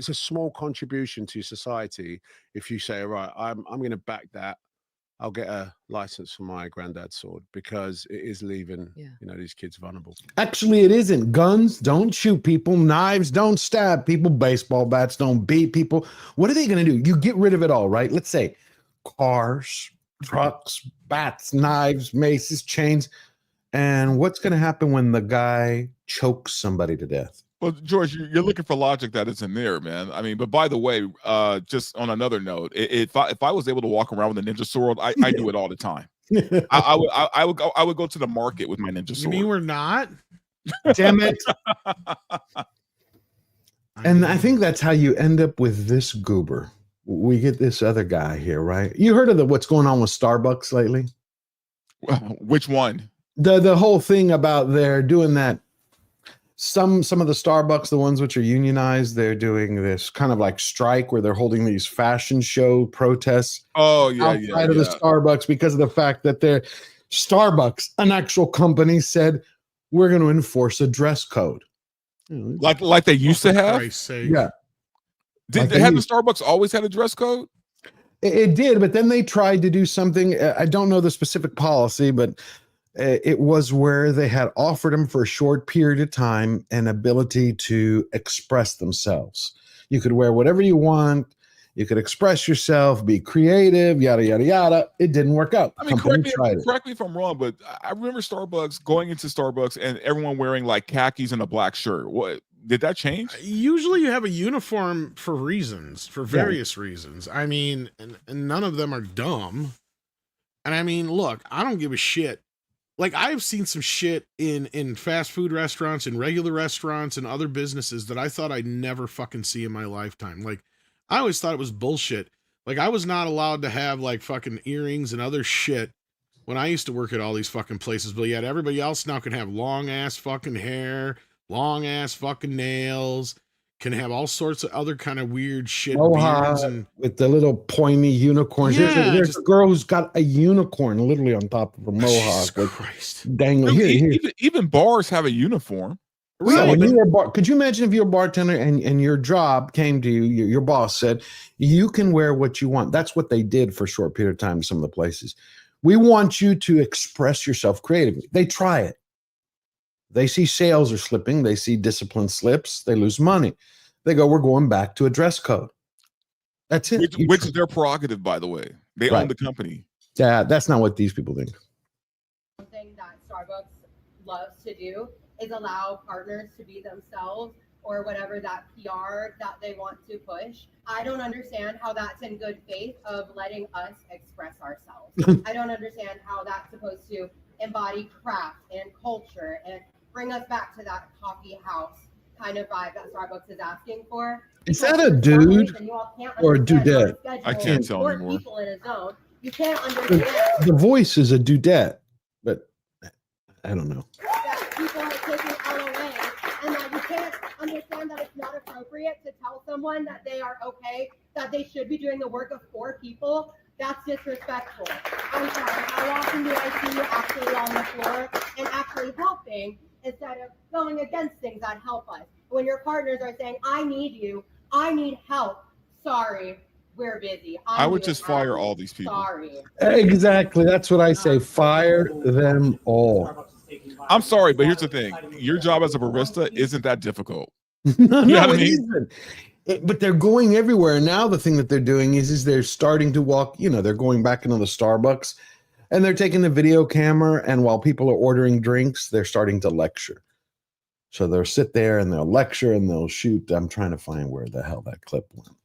a small contribution to society if you say, right, I'm going to back that. I'll get a license for my granddad's sword because it is leaving, these kids vulnerable. Actually, it isn't. Guns don't shoot people. Knives don't stab people. Baseball bats don't beat people. What are they going to do? You get rid of it all, right? Let's say cars, trucks, bats, knives, maces, chains. And what's going to happen when the guy chokes somebody to death? Well, George, you're looking for logic that isn't there, man. I mean, but by the way, just on another note, if I was able to walk around with a ninja sword, I do it all the time. I would go to the market with my ninja sword. You mean we're not? Damn it! And I think that's how you end up with this goober. We get this other guy here, right? You heard of what's going on with Starbucks lately? Which one? The whole thing about they're doing that. Some of the Starbucks, the ones which are unionized, they're doing this kind of like strike where they're holding these fashion show protests. Outside of the Starbucks because of the fact that they're Starbucks, an actual company, said we're going to enforce a dress code, like they used to have. Yeah, Did they have the Starbucks always had a dress code? It did, but then they tried to do something. I don't know the specific policy, but it was where they had offered them for a short period of time an ability to express themselves. You could wear whatever you want. You could express yourself, be creative, yada, yada, yada. It didn't work out. I mean, correct me if I'm wrong, but I remember Starbucks going into Starbucks and everyone wearing like khakis and a black shirt. What did that change? Usually you have a uniform for reasons, for various reasons. I mean, and none of them are dumb. And I mean, look, I don't give a shit. Like, I've seen some shit in fast food restaurants, in regular restaurants, and other businesses that I thought I'd never fucking see in my lifetime. Like, I always thought it was bullshit. Like, I was not allowed to have, like, fucking earrings and other shit when I used to work at all these fucking places. But yet everybody else now can have long-ass fucking hair, long-ass fucking nails, can have all sorts of other kind of weird shit. Beards and with the little pointy unicorns. Yeah, there's a girl who's got a unicorn literally on top of a mohawk. Dangling. Here. Even bars have a uniform. So when you were could you imagine if you're a bartender and your job came to you, your boss said, you can wear what you want. That's what they did for a short period of time in some of the places. We want you to express yourself creatively. They try it. They see sales are slipping. They see discipline slips. They lose money. They go, we're going back to a dress code. That's it. Which is their prerogative, by the way. They own the company. Yeah, that's not what these people think. Something that Starbucks loves to do is allow partners to be themselves or whatever that PR that they want to push. I don't understand how that's in good faith of letting us express ourselves. I don't understand how that's supposed to embody craft and culture and bring us back to that coffee house kind of vibe that Starbucks is asking for. Is that a dude or a dudette? I can't tell anymore. People in a zone. You can't understand. The voice is a dudette, but I don't know. That people are taking out away, and that you can't understand that it's not appropriate to tell someone that they are okay, that they should be doing the work of 4 people. That's disrespectful. I'm sorry. How often do I see you actually on the floor and actually helping instead of going against things that help us? When your partners are saying, I need you, I need help. Sorry, we're busy. I would just fire all these people. Sorry. Exactly. That's what I say. Fire them all. I'm sorry, but here's the thing. Your job as a barista isn't that difficult. No, You know what I it mean? isn't. But they're going everywhere. Now the thing that they're doing is they're starting to walk, they're going back into the Starbucks and they're taking the video camera, and while people are ordering drinks, they're starting to lecture. So they'll sit there and they'll lecture and they'll shoot. I'm trying to find where the hell that clip went.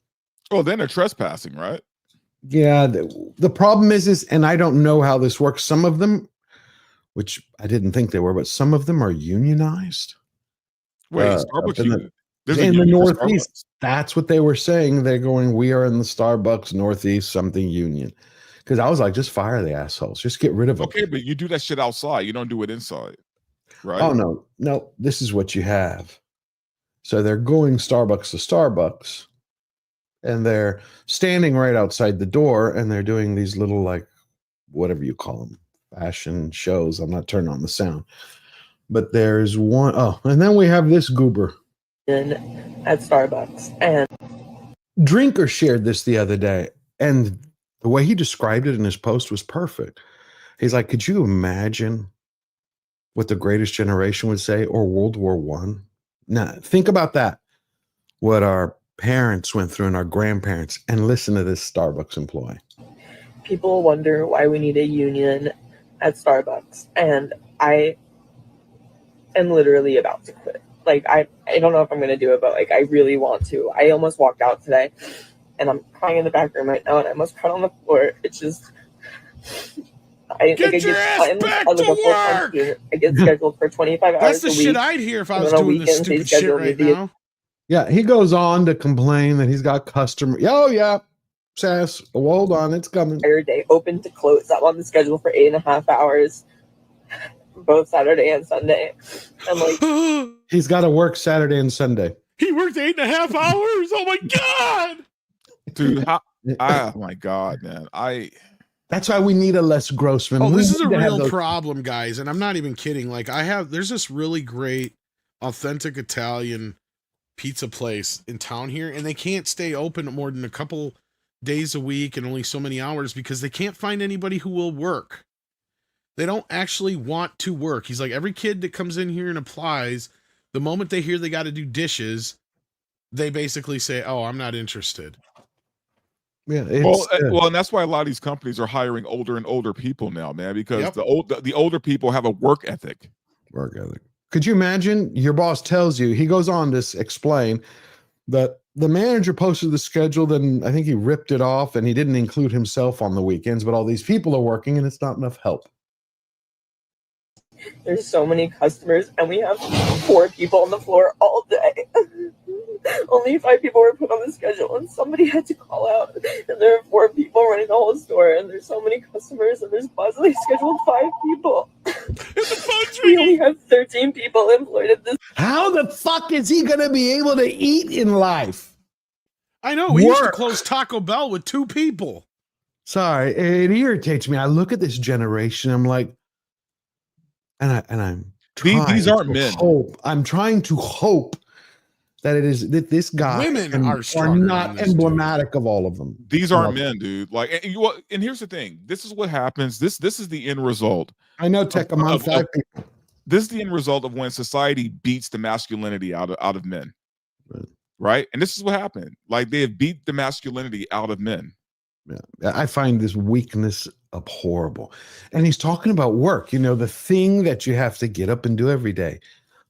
Oh, then they're trespassing, right? Yeah. The problem is, and I don't know how this works. Some of them, which I didn't think they were, but some of them are unionized. Wait, Starbucks in the Northeast. That's what they were saying. They're going, we are in the Starbucks Northeast something union. Because I was like, just fire the assholes. Just get rid of them. Okay, but you do that shit outside. You don't do it inside. Right? Oh, no. This is what you have. So they're going Starbucks to Starbucks. And they're standing right outside the door. And they're doing these little, like, whatever you call them, fashion shows. I'm not turning on the sound. But there's one. Oh, and then we have this goober. At Starbucks. And Drinker shared this the other day. And The way he described it in his post was perfect. He's like, could you imagine what the Greatest Generation would say, or World War One? Now, think about that. What our parents went through and our grandparents, and listen to this Starbucks employee. People wonder why we need a union at Starbucks, and I am literally about to quit. Like, I don't know if I'm going to do it, but like, I really want to. I almost walked out today, and I'm crying in the back room right now, and I almost cried on the floor. It's just, I get scheduled for 25 hours. That's the a shit week, I'd hear if I was doing this stupid shit right now. Yeah, he goes on to complain that he's got customers. Oh, yeah, Sass. Well, hold on, it's coming. Entire day, open to close. I'm on the schedule for 8.5 hours, both Saturday and Sunday. And like, he's got to work Saturday and Sunday. He worked 8.5 hours. Oh my god, dude! Oh my god, man! That's why we need a Les Grossman. Oh, We this is a need to have real those- problem, guys, and I'm not even kidding. Like, there's this really great, authentic Italian pizza place in town here, and they can't stay open more than a couple days a week and only so many hours because they can't find anybody who will work. They don't actually want to work. He's like, every kid that comes in here and applies, the moment they hear they got to do dishes, they basically say, "Oh, I'm not interested." Yeah, well, and that's why a lot of these companies are hiring older and older people now, man, because the older people have a work ethic. Could you imagine? Your boss tells you, he goes on to explain that the manager posted the schedule, then I think he ripped it off and he didn't include himself on the weekends, but all these people are working and it's not enough help. There's so many customers, and we have 4 people on the floor all day. Only 5 people were put on the schedule, and somebody had to call out. And there are 4 people running the whole store, and there's so many customers, and there's possibly scheduled 5 people. We only have 13 people employed at this. How the fuck is he going to be able to eat in life? I know. We used to close Taco Bell with 2 people. Sorry, it irritates me. I look at this generation, I'm like, and I'm trying These aren't to men. hope. I'm trying to hope that it is that this guy Women are not emblematic of all of them. These aren't men, dude. Like, and here's the thing. This is what happens. This is the end result. I know, Tech. I'm on 5 people. This is the end result of when society beats the masculinity out of men, right? And this is what happened. Like, they have beat the masculinity out of men. Yeah, I find this weakness abhorrible. And he's talking about work, you know, the thing that you have to get up and do every day.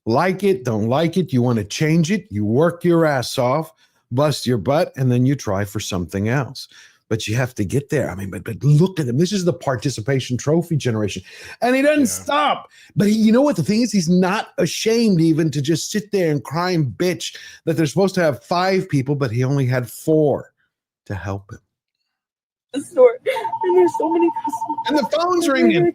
Like it, don't like it, you want to change it, you work your ass off, bust your butt, and then you try for something else. But you have to get there. I mean, but look at him. This is the participation trophy generation. And he doesn't stop. But you know what the thing is? He's not ashamed even to just sit there and cry and bitch that they're supposed to have 5 people, but he only had 4 to help him. The store, and there's so many customers. And the phone's ringing.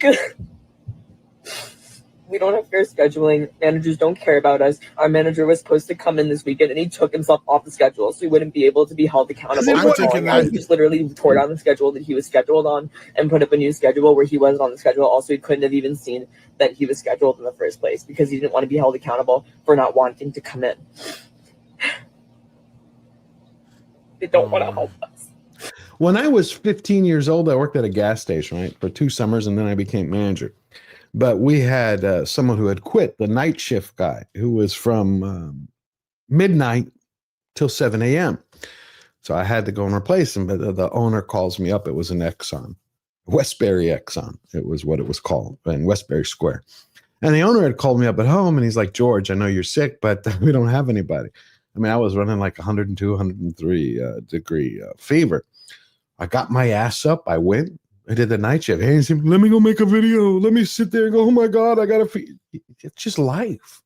We don't have fair scheduling. Managers don't care about us. Our manager was supposed to come in this weekend, and he took himself off the schedule, so he wouldn't be able to be held accountable. He just literally tore down the schedule that he was scheduled on and put up a new schedule where he wasn't on the schedule. Also, he couldn't have even seen that he was scheduled in the first place because he didn't want to be held accountable for not wanting to come in. They don't want to help us. When I was 15 years old, I worked at a gas station, right, for 2 summers, and then I became manager. But we had someone who had quit, the night shift guy, who was from midnight till 7 a.m. So I had to go and replace him. But the owner calls me up. It was an Exxon, Westbury Exxon. It was what it was called in Westbury Square. And the owner had called me up at home, and he's like, "George, I know you're sick, but we don't have anybody." I mean, I was running like 102, 103 degree fever. I got my ass up. I went. I did the night shift. Hey, he said, "Let me go make a video. Let me sit there and go, oh my God, I got to feed." It's just life.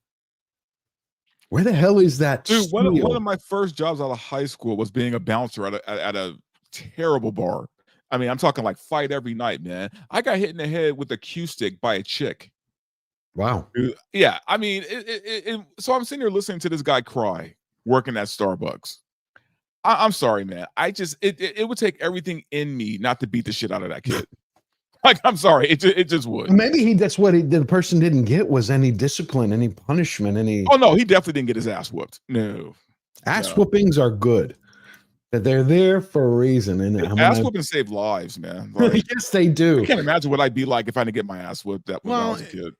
Where the hell is that? Dude, one of my first jobs out of high school was being a bouncer at a terrible bar. I mean, I'm talking like fight every night, man. I got hit in the head with a cue stick by a chick. Wow. Dude, yeah, I mean, so I'm sitting here listening to this guy cry, working at Starbucks. I'm sorry, man. It would take everything in me not to beat the shit out of that kid. Like, I'm sorry, it just would. Maybe that's what the person didn't get was any discipline, any punishment, any. Oh no, he definitely didn't get his ass whooped. No, ass whoopings are good. That they're there for a reason. And ass whooping save lives, man. Like, yes, they do. I can't imagine what I'd be like if I didn't get my ass whipped when I was a kid.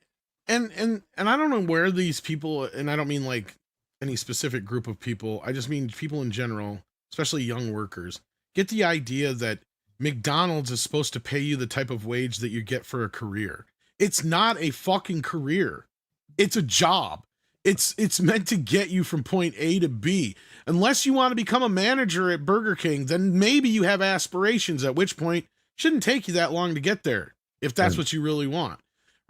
And I don't know where these people, and I don't mean like any specific group of people, I just mean people in general, especially young workers, get the idea that McDonald's is supposed to pay you the type of wage that you get for a career. It's not a fucking career. It's a job. It's meant to get you from point A to B. Unless you want to become a manager at Burger King, then maybe you have aspirations, at which point it shouldn't take you that long to get there if that's what you really want,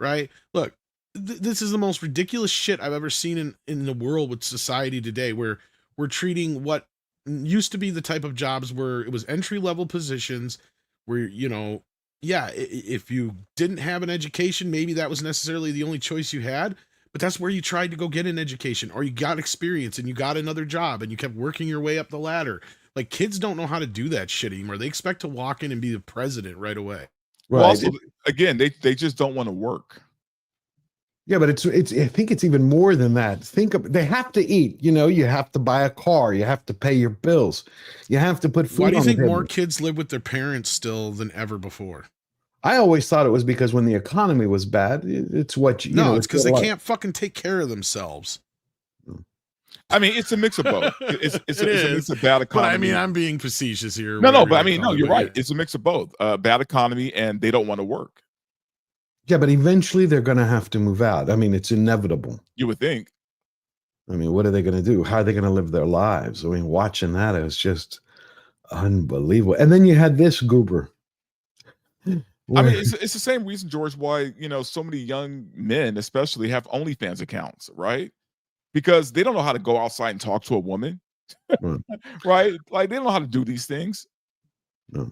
right? Look, this is the most ridiculous shit I've ever seen in the world with society today, where we're treating what used to be the type of jobs where it was entry-level positions where, you know, yeah, if you didn't have an education, maybe that was necessarily the only choice you had. But that's where you tried to go get an education, or you got experience and you got another job and you kept working your way up the ladder. Like, kids don't know how to do that shit anymore. They expect to walk in and be the president right away. Well, also, again, they just don't want to work. Yeah, but it's I think it's even more than that. They have to eat, you know, you have to buy a car, you have to pay your bills, you have to put food on. Why do you think the more kids live with their parents still than ever before? I always thought it was because when the economy was bad, it's what you know. It's because they can't fucking take care of themselves. I mean, it's a mix of both. It's a mix of bad economy. But I mean, I'm being facetious here. No, but I mean, no, you're right. It's a mix of both. Bad economy, and they don't want to work. Yeah, but eventually they're going to have to move out. I mean, it's inevitable. You would think. I mean, what are they going to do? How are they going to live their lives? I mean, watching that is just unbelievable. And then you had this goober. I mean, it's the same reason, George, why, you know, so many young men especially have OnlyFans accounts, right? Because they don't know how to go outside and talk to a woman, right? Like, they don't know how to do these things. No.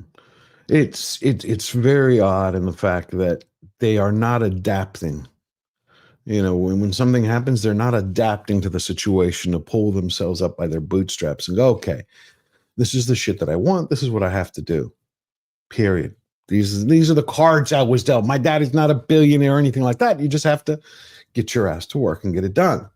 It's very odd in the fact that they are not adapting. You know, when something happens, they're not adapting to the situation to pull themselves up by their bootstraps and go, okay, this is the shit that I want. This is what I have to do. Period. These are the cards I was dealt. My dad is not a billionaire or anything like that. You just have to get your ass to work and get it done.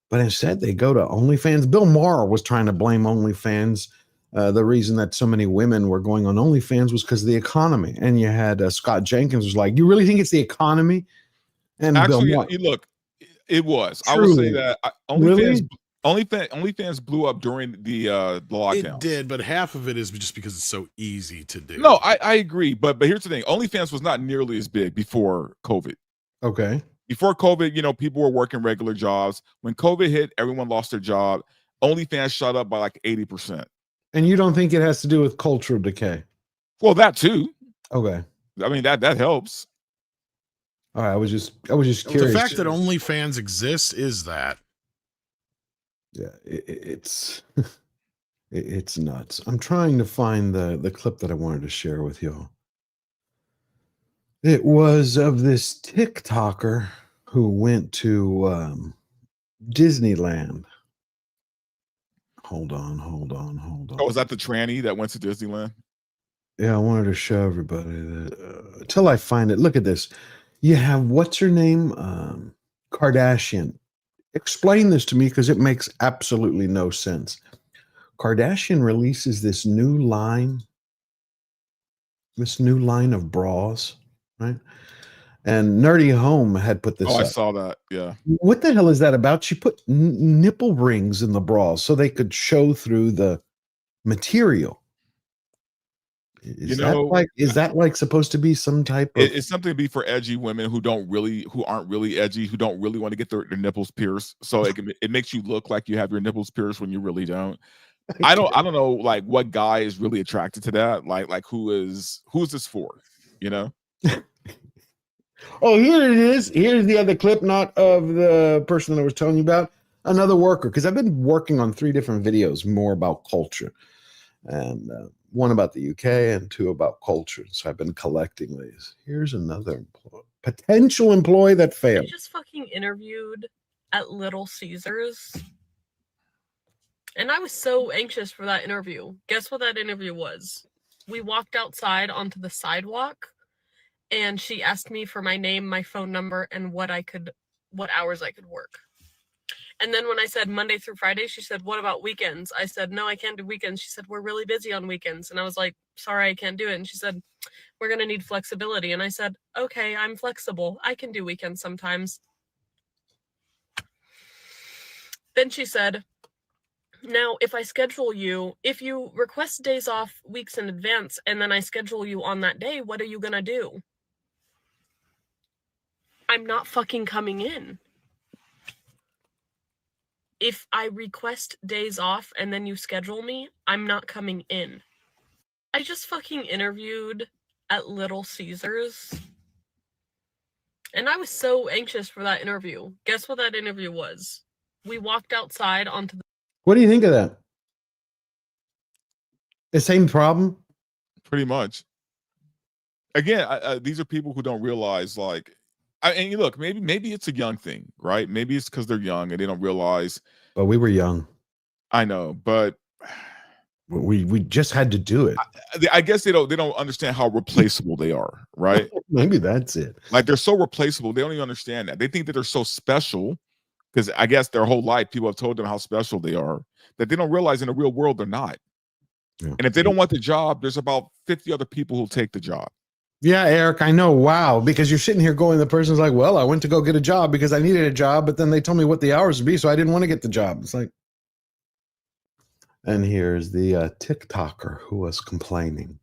But instead, they go to OnlyFans. Bill Maher was trying to blame OnlyFans. The reason that so many women were going on OnlyFans was because of the economy. And you had Scott Jenkins was like, "You really think it's the economy?" And actually, Bill look, it was. Truly. I would say that OnlyFans. Really? OnlyFans blew up during the lockdown. It did, but half of it is just because it's so easy to do. No, I agree, but here's the thing: OnlyFans was not nearly as big before COVID. Okay. Before COVID, you know, people were working regular jobs. When COVID hit, everyone lost their job. OnlyFans shot up by like 80%. And you don't think it has to do with cultural decay? Well, that too. Okay. I mean, that helps. All right, I was just curious. The fact that OnlyFans exists is that. Yeah, it's it's nuts. I'm trying to find the clip that I wanted to share with y'all. It was of this TikToker who went to Disneyland. Hold on. Oh, was that the tranny that went to Disneyland? Yeah, I wanted to show everybody that until I find it. Look at this. You have what's her name? Kardashian. Explain this to me because it makes absolutely no sense. Kardashian releases this new line of bras, right? And Nerdy Home had put this I up. saw that. Yeah. What the hell is that about? She put nipple rings in the bras so they could show through the material. Is that like supposed to be some type of? It's something to be for edgy women who aren't really edgy, who don't really want to get their nipples pierced. So it makes you look like you have your nipples pierced when you really don't. I don't know like what guy is really attracted to that. Like who's this for? You know? Oh, here it is. Here's the other clip, not of the person that I was telling you about. Another worker, because I've been working on 3 different videos more about culture, and one about the UK and 2 about culture. So I've been collecting these. Here's another potential employee that failed. I just fucking interviewed at Little Caesars. And I was so anxious for that interview. Guess what that interview was? We walked outside onto the sidewalk and she asked me for my name, my phone number, and what hours I could work. And then when I said Monday through Friday, she said, what about weekends? I said, no, I can't do weekends. She said, we're really busy on weekends. And I was like, sorry, I can't do it. And she said, we're going to need flexibility. And I said, okay, I'm flexible. I can do weekends sometimes. Then she said, now, if I schedule you, if you request days off weeks in advance and then I schedule you on that day, what are you going to do? I'm not fucking coming in. If I request days off and then you schedule me, I'm not coming in. I just fucking interviewed at Little Caesars. And I was so anxious for that interview. Guess what that interview was? We walked outside onto the... What do you think of that? The same problem? Pretty much. Again, these are people who don't realize, like, and look, maybe it's a young thing, right? Maybe it's because they're young and they don't realize. But we were young. I know, but we just had to do it. I guess they don't understand how replaceable they are, right? Maybe that's it. Like, they're so replaceable, they don't even understand that. They think that they're so special because I guess their whole life people have told them how special they are, that they don't realize in the real world they're not. Yeah. And if they don't want the job, there's about 50 other people who'll take the job. Yeah, Eric, I know. Wow. Because you're sitting here going, the person's like, well, I went to go get a job because I needed a job, but then they told me what the hours would be, so I didn't want to get the job. It's like, and here's the TikToker who was complaining.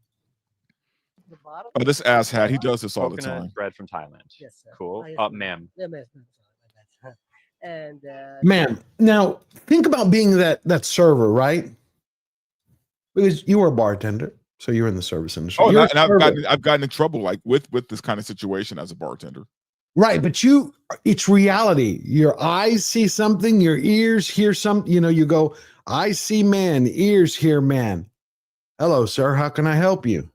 Oh, this asshat, he does this all the Coconut time. bread from Thailand. Yes, sir. Cool. Ma'am. Yeah, ma'am. And Man, now think about being that server, right? Because you were a bartender, so you're in the service industry. Oh, You're and I've gotten in trouble like with this kind of situation as a bartender. right, but it's reality. Your eyes see something, your ears hear something. You know, you go, I see man, ears hear man. Hello, sir. How can I help you?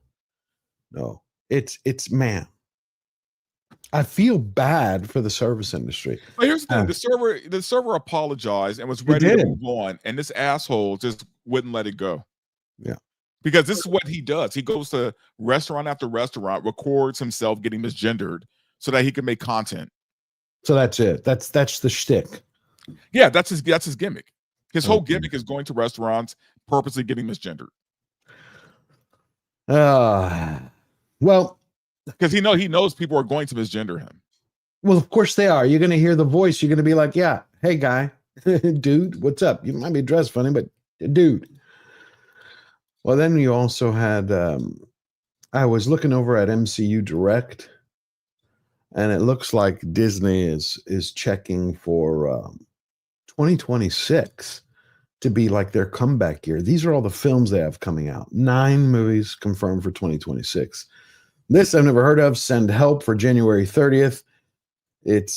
No, it's man. I feel bad for the service industry. But here's the thing: the server apologized and was ready to move on, and this asshole just wouldn't let it go. Yeah, because this is what he does. He goes to restaurant after restaurant, records himself getting misgendered so that he can make content. So that's it. That's the shtick. Yeah, that's his gimmick. His whole gimmick is going to restaurants, purposely getting misgendered. Well, because he knows people are going to misgender him. Well, of course they are. You're going to hear the voice. You're going to be like, yeah, hey, guy, dude, what's up? You might be dressed funny, but dude. Well, then you also had, I was looking over at MCU Direct, and it looks like Disney is checking for 2026 to be like their comeback year. These are all the films they have coming out. 9 movies confirmed for 2026. This I've never heard of. Send Help for January 30th. It's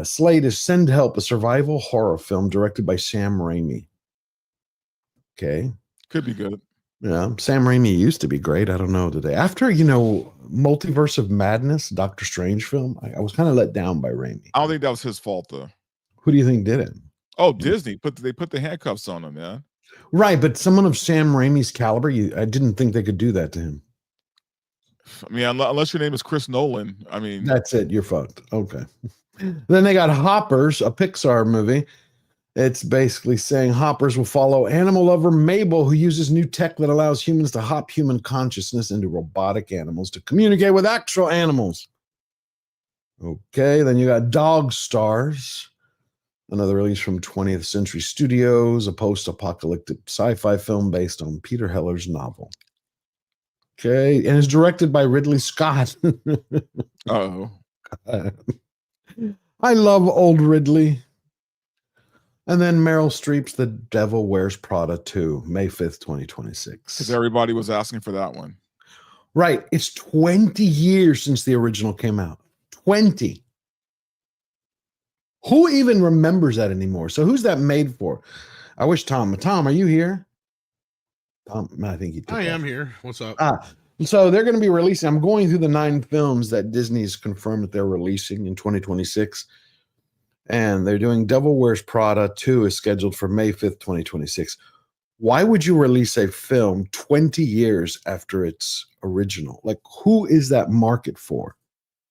slate is Send Help, a survival horror film directed by Sam Raimi. Okay. Could be good. Yeah. Sam Raimi used to be great. I don't know today. After, Multiverse of Madness, Doctor Strange film, I was kind of let down by Raimi. I don't think that was his fault, though. Who do you think did it? Oh, Disney. They put the handcuffs on him, man. Right, but someone of Sam Raimi's caliber, I didn't think they could do that to him. I mean, unless your name is Chris Nolan. I mean, that's it. You're fucked. Okay. Then they got Hoppers, a Pixar movie. It's basically saying Hoppers will follow animal lover Mabel, who uses new tech that allows humans to hop human consciousness into robotic animals to communicate with actual animals. Okay, then you got Dog Stars, another release from 20th Century Studios, a post-apocalyptic sci-fi film based on Peter Heller's novel. Okay, and it's directed by Ridley Scott. Uh-oh. I love old Ridley. And then Meryl Streep's The Devil Wears Prada 2, May 5th, 2026. Because everybody was asking for that one. Right. It's 20 years since the original came out. 20. Who even remembers that anymore? So who's that made for? I wish Tom, are you here? Tom, I think I am here. What's up? So they're going to be releasing, I'm going through the 9 films that Disney's confirmed that they're releasing in 2026. And they're doing Devil Wears Prada 2 is scheduled for May 5th, 2026. Why would you release a film 20 years after its original? Like, who is that market for?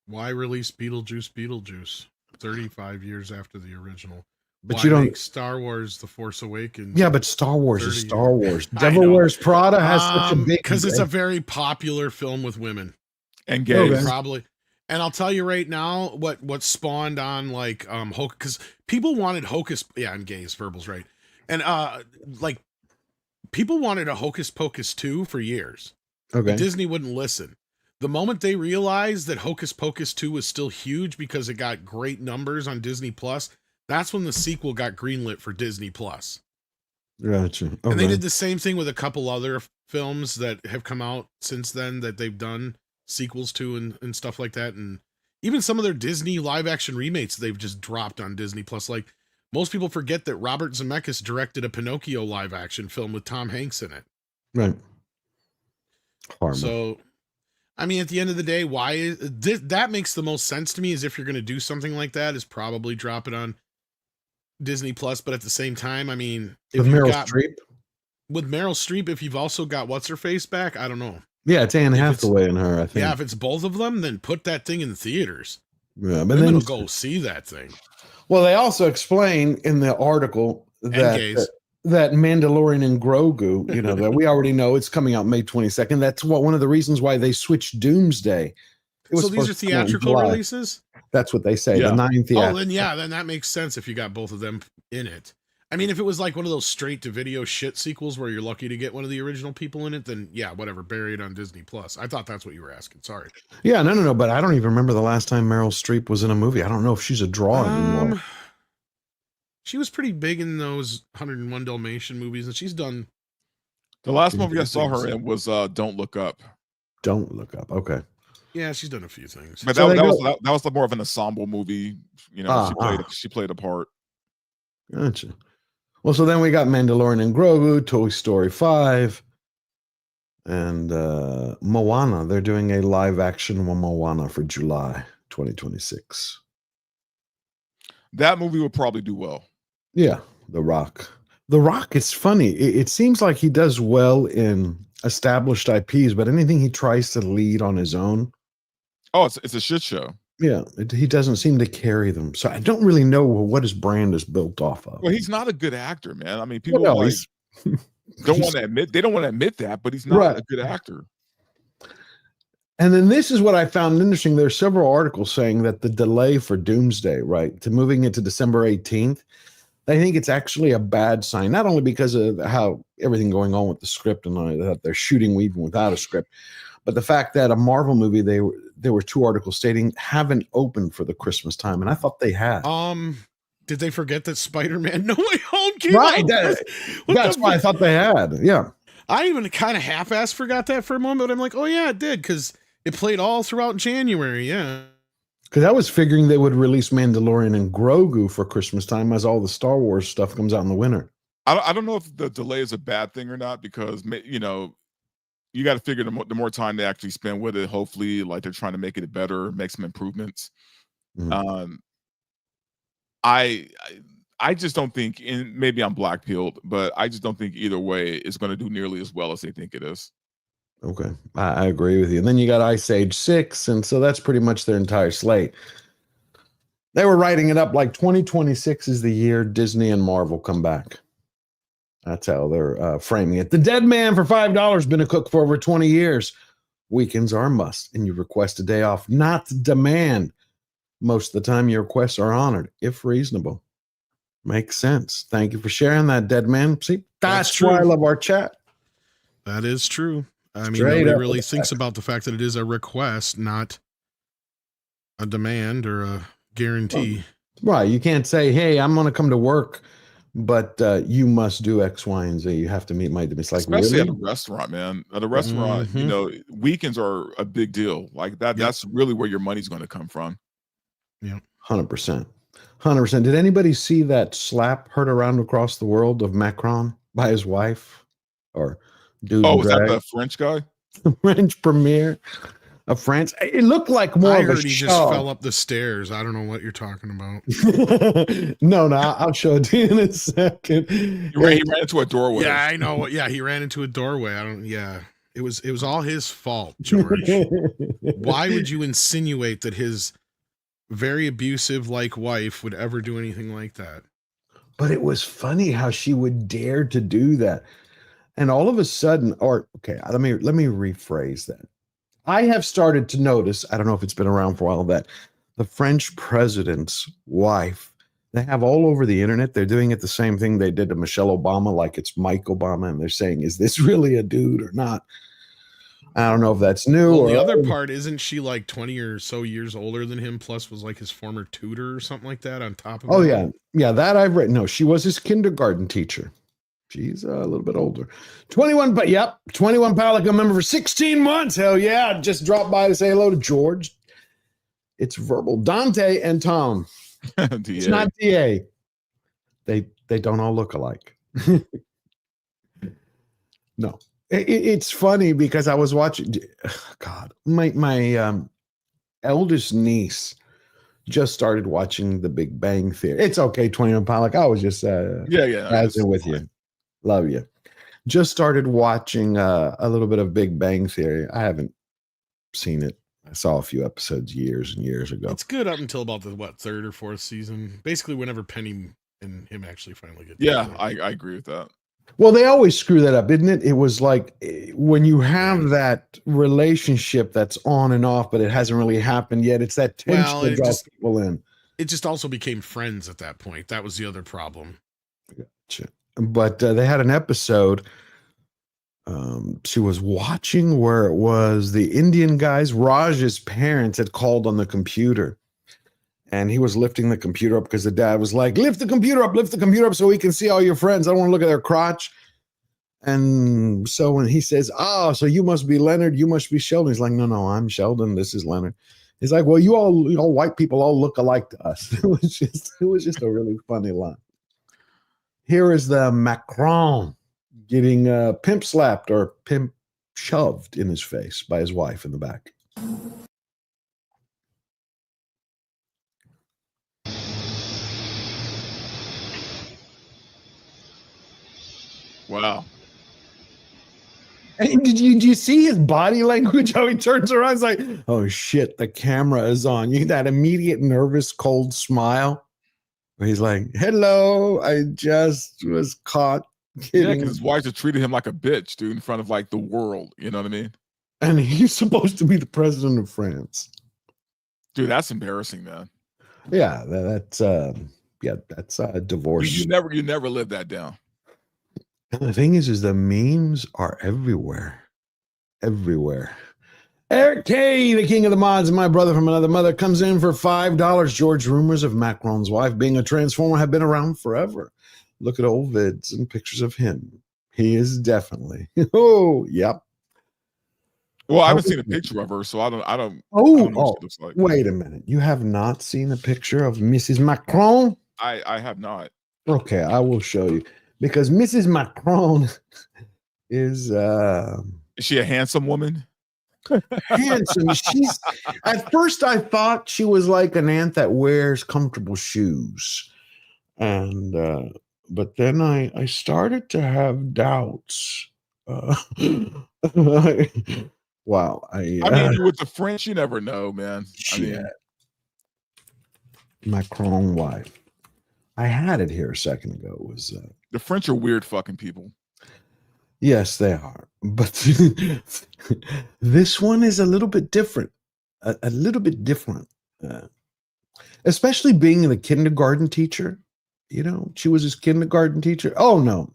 Why release Beetlejuice 35 years after the original? But Why you don't. make Star Wars The Force Awakens? Yeah, but Star Wars 30 is Star years? Wars. I Devil know. Wears Prada has such a big Because it's a very popular film with women. And gays. Probably. And I'll tell you right now what spawned on like because people wanted Hocus, yeah, and gays, Verbal's right. And like people wanted a Hocus Pocus 2 for years. Okay. But Disney wouldn't listen. The moment they realized that Hocus Pocus 2 was still huge because it got great numbers on Disney Plus, that's when the sequel got greenlit for Disney Plus. Gotcha. Okay. And they did the same thing with a couple other films that have come out since then that they've done sequels to and stuff like that. And even some of their Disney live action remakes they've just dropped on Disney Plus. Like most people forget that Robert Zemeckis directed a Pinocchio live action film with Tom Hanks in it. Right. Horrible. So, I mean, at the end of the day, why is that makes the most sense to me is if you're going to do something like that is probably drop it on Disney Plus. But at the same time, I mean, if With you've Meryl got, Streep? with Meryl Streep, if you've also got what's her face back, I don't know. Yeah, it's Anne Hathaway and her, I think. Yeah, if it's both of them, then put that thing in the theaters. Yeah, but Women then will go see that thing. Well, they also explain in the article that that Mandalorian and Grogu, you know, that we already know it's coming out May 22nd. That's one of the reasons why they switched Doomsday. So these are theatrical releases? That's what they say. Yeah. The 9 theatrical. Oh, then that makes sense if you got both of them in it. I mean, if it was like one of those straight to video shit sequels where you're lucky to get one of the original people in it, then yeah, whatever, bury it on Disney Plus. I thought that's what you were asking. Sorry. Yeah, no. But I don't even remember the last time Meryl Streep was in a movie. I don't know if she's a draw anymore. She was pretty big in those 101 Dalmatian movies, and she's done. The last movie I saw her in was Don't Look Up. Don't Look Up. Okay. Yeah, she's done a few things. But that was more of an ensemble movie. You know, she played a part. Gotcha. Well, so then we got Mandalorian and Grogu, Toy Story 5, and Moana. They're doing a live action Moana for July 2026. That movie would probably do well. Yeah, The Rock. The Rock is funny. It seems like he does well in established IPs, but anything he tries to lead on his own. Oh, it's a shit show. Yeah, he doesn't seem to carry them. So I don't really know what his brand is built off of. Well, he's not a good actor, man. I mean, people Well, no, don't want to admit that, but he's not a good actor. And then this is what I found interesting. There's several articles saying that the delay for Doomsday, right, to moving it to December 18th, they think it's actually a bad sign, not only because of how everything going on with the script and that they're shooting even without a script, but the fact that a Marvel movie, there were 2 articles stating haven't opened for the Christmas time, and I thought they had. Did they forget that Spider-Man No Way Home came Right, out? that's why I thought they had. Yeah, I even kind of half-assed forgot that for a moment, but I'm like, oh yeah, it did, because it played all throughout January. Yeah, because I was figuring they would release Mandalorian and Grogu for Christmas time as all the Star Wars stuff comes out in the winter. I don't know if the delay is a bad thing or not, because you know, you got to figure the more time they actually spend with it, hopefully, like they're trying to make it better, make some improvements. Mm-hmm. I just don't think, and maybe I'm black-pilled, but I just don't think either way is going to do nearly as well as they think it is. Okay, I agree with you. And then you got Ice Age 6, and so that's pretty much their entire slate. They were writing it up like 2026 is the year Disney and Marvel come back. That's how they're framing it. The Dead Man for $5 been a cook for over 20 years. Weekends are a must, and you request a day off, not demand. Most of the time, your requests are honored, if reasonable. Makes sense. Thank you for sharing that, Dead Man. See, that's why I love our chat. That is true. I mean, Straight nobody up really with thinks that. about the fact that it is a request, not a demand or a guarantee. Right. You can't say, hey, I'm going to come to work, but you must do X, Y, and Z. You have to meet my demands. Like, Especially really? at a restaurant, man. At a restaurant, you know, weekends are a big deal. Like that. That's really where your money's going to come from. Yeah, 100%. 100%. Did anybody see that slap heard around across the world of Macron by his wife? Or dude? Oh, was that the French guy? French premier of France. It looked like more I of a heard he show. just fell up the stairs. I don't know what you're talking about. No, I'll show it to you in a second. He ran into a doorway. Yeah, I know. Yeah, he ran into a doorway. I don't. Yeah, it was all his fault, George. Why would you insinuate that his very abusive like wife would ever do anything like that? But it was funny how she would dare to do that. And all of a sudden, let me rephrase that. I have started to notice, I don't know if it's been around for a while, that the French president's wife, they have all over the internet, they're doing it the same thing they did to Michelle Obama, like it's Mike Obama, and they're saying, is this really a dude or not? I don't know if that's new. Well, or the other part, isn't she like 20 or so years older than him, plus was like his former tutor or something like that on top of it? Yeah. Yeah, that I've written. No, she was his kindergarten teacher. She's a little bit older. 21, but yep, 21 Palica member for 16 months. Hell yeah. Just dropped by to say hello to George. It's verbal. Dante and Tom. It's not DA. They don't all look alike. No. It's funny because I was watching, God, my eldest niece just started watching The Big Bang Theory. It's okay, 21 Pollock. I was just razzing with you. Love you. Just started watching a little bit of Big Bang Theory. I haven't seen it. I saw a few episodes years and years ago. It's good up until about the third or fourth season. Basically, whenever Penny and him actually finally get together. I agree with that. Well, they always screw that up, isn't it? It was like when you have that relationship that's on and off, but it hasn't really happened yet. It's that tension that draws people in. It just also became friends at that point. That was the other problem. Gotcha. But they had an episode. She was watching where it was the Indian guys. Raj's parents had called on the computer. And he was lifting the computer up because the dad was like, lift the computer up so we can see all your friends. I don't want to look at their crotch. And so when he says, so you must be Leonard, you must be Sheldon. He's like, no, I'm Sheldon. This is Leonard. He's like, well, you all white people all look alike to us. It was just a really funny line. Here is the Macron getting pimp slapped or pimp shoved in his face by his wife in the back. Wow. And did you see his body language? How he turns around? He's like, oh shit, the camera is on. You that immediate nervous, cold smile. Where he's like, hello, I just was caught kidding. Yeah, because his wife just treated him like a bitch, dude, in front of like the world. You know what I mean? And he's supposed to be the president of France. Dude, that's embarrassing, man. Yeah, that's a divorce. You never live that down. And the thing is the memes are everywhere. Everywhere. Eric K, the king of the mods, and my brother from another mother, comes in for $5. George, rumors of Macron's wife being a transformer have been around forever. Look at old vids and pictures of him. He is definitely. Oh, yep. Well, I haven't seen a picture of her, so I don't know what she looks like. Wait a minute. You have not seen a picture of Mrs. Macron? I have not. Okay, I will show you. Because Mrs. Macron is she a handsome woman? Handsome. She's at first I thought she was like an aunt that wears comfortable shoes. And but then I started to have doubts. Wow. I mean, with the French, you never know, man. Macron wife. I had it here a second ago. It was the French are weird fucking people. Yes, they are. But this one is a little bit different. A little bit different. Especially being the kindergarten teacher. You know, she was his kindergarten teacher. Oh, no.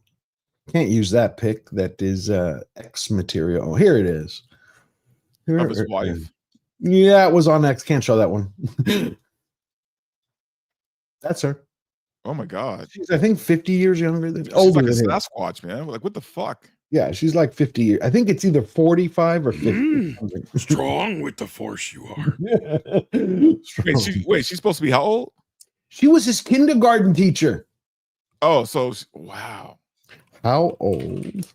Can't use that pic. That is X material. Oh, here it is. Of his wife. Yeah, it was on X. Can't show that one. That's her. Oh my God. She's, I think, 50 years younger than older than Sasquatch, man. Like, what the fuck? Yeah, she's like 50 years. I think it's either 45 or 50. Strong with the force you are. Wait, she's supposed to be how old? She was his kindergarten teacher. Oh, so wow. How old?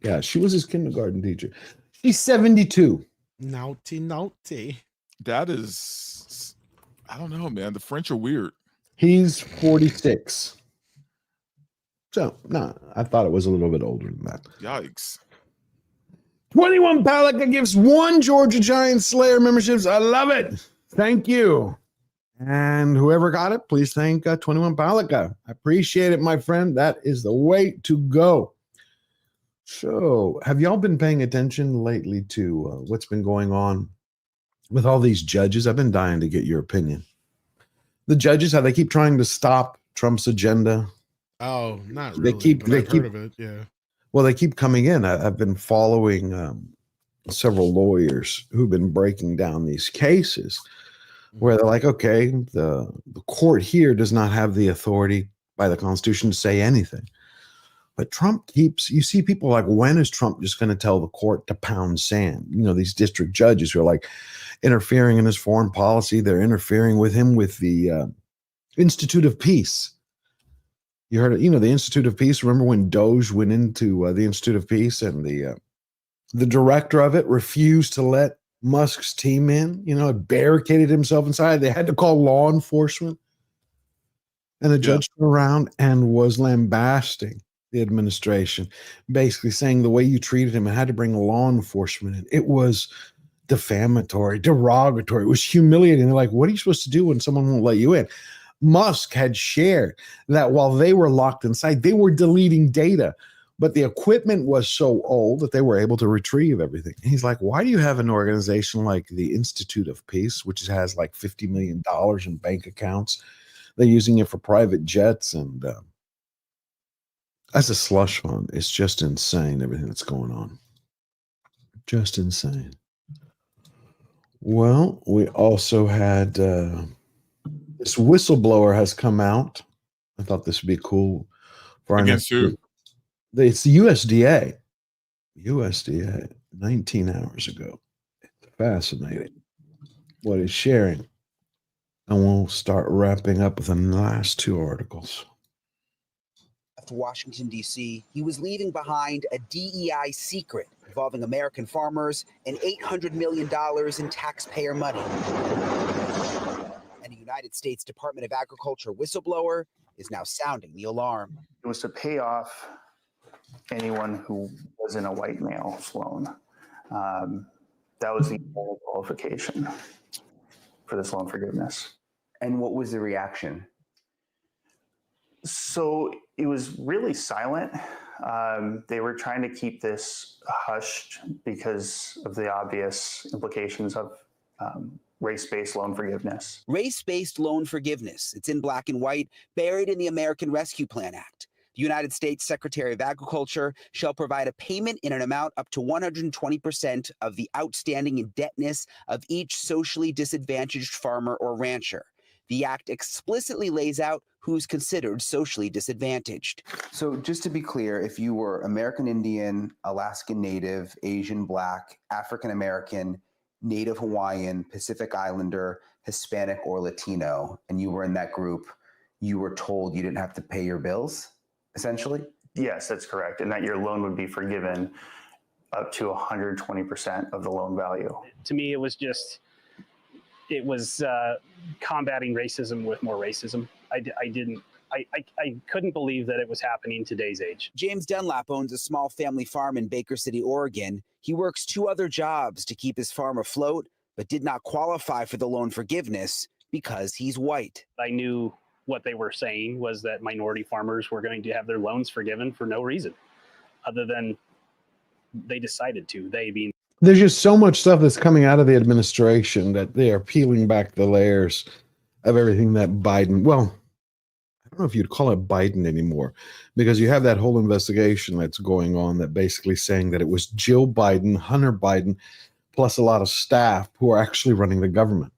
Yeah, she was his kindergarten teacher. She's 72. Naughty. That is, I don't know, man. The French are weird. He's 46. So, no, I thought it was a little bit older than that. Yikes. 21 Palika gives 1 Georgia Giant Slayer memberships. I love it. Thank you. And whoever got it, please thank 21 Palika. I appreciate it, my friend. That is the way to go. So, have y'all been paying attention lately to what's been going on with all these judges? I've been dying to get your opinion. The judges, how they keep trying to stop Trump's agenda. Oh, not They really. keep- but they I've keep- heard of it. Yeah. Well, they keep coming in. I've been following several lawyers who've been breaking down these cases where they're like, okay, the court here does not have the authority by the Constitution to say anything. But Trump keeps, you see people like, when is Trump just going to tell the court to pound sand? You know, these district judges who are like interfering in his foreign policy. They're interfering with him with the Institute of Peace. You heard it, you know, the Institute of Peace. Remember when Doge went into the Institute of Peace and the director of it refused to let Musk's team in, you know, barricaded himself inside. They had to call law enforcement. And the judge turned around and was lambasting the administration, basically saying the way you treated him and had to bring law enforcement in. It was defamatory, derogatory. It was humiliating. They're like, what are you supposed to do when someone won't let you in? Musk had shared that while they were locked inside, they were deleting data, but the equipment was so old that they were able to retrieve everything. And he's like, why do you have an organization like the Institute of Peace, which has like $50 million in bank accounts? They're using it for private jets, and as a slush fund, it's just insane, everything that's going on. Just insane. Well, we also had this whistleblower has come out. I thought this would be cool for our Against who? It's the USDA. USDA, 19 hours ago. It's fascinating what is sharing. And we'll start wrapping up with the last two articles. To Washington, D.C., he was leaving behind a DEI secret involving American farmers and $800 million in taxpayer money. And a United States Department of Agriculture whistleblower is now sounding the alarm. It was to pay off anyone who was in a white male loan. That was the only qualification for this loan forgiveness. And what was the reaction? So it was really silent. They were trying to keep this hushed because of the obvious implications of race-based loan forgiveness. Race-based loan forgiveness. It's in black and white, buried in the American Rescue Plan Act. The United States Secretary of Agriculture shall provide a payment in an amount up to 120% of the outstanding indebtedness of each socially disadvantaged farmer or rancher. The act explicitly lays out who's considered socially disadvantaged. So just to be clear, if you were American Indian, Alaskan Native, Asian Black, African American, Native Hawaiian, Pacific Islander, Hispanic, or Latino, and you were in that group, you were told you didn't have to pay your bills, essentially? Yes, that's correct. And that your loan would be forgiven up to 120% of the loan value. To me, it was combating racism with more racism. I couldn't believe that it was happening in today's age. James Dunlap owns a small family farm in Baker City, Oregon. He works 2 other jobs to keep his farm afloat, but did not qualify for the loan forgiveness because he's white. I knew what they were saying was that minority farmers were going to have their loans forgiven for no reason other than they decided to, they being. There's just so much stuff that's coming out of the administration that they are peeling back the layers of everything that Biden, well, I don't know if you'd call it Biden anymore, because you have that whole investigation that's going on that basically saying that it was Jill Biden, Hunter Biden, plus a lot of staff who are actually running the government.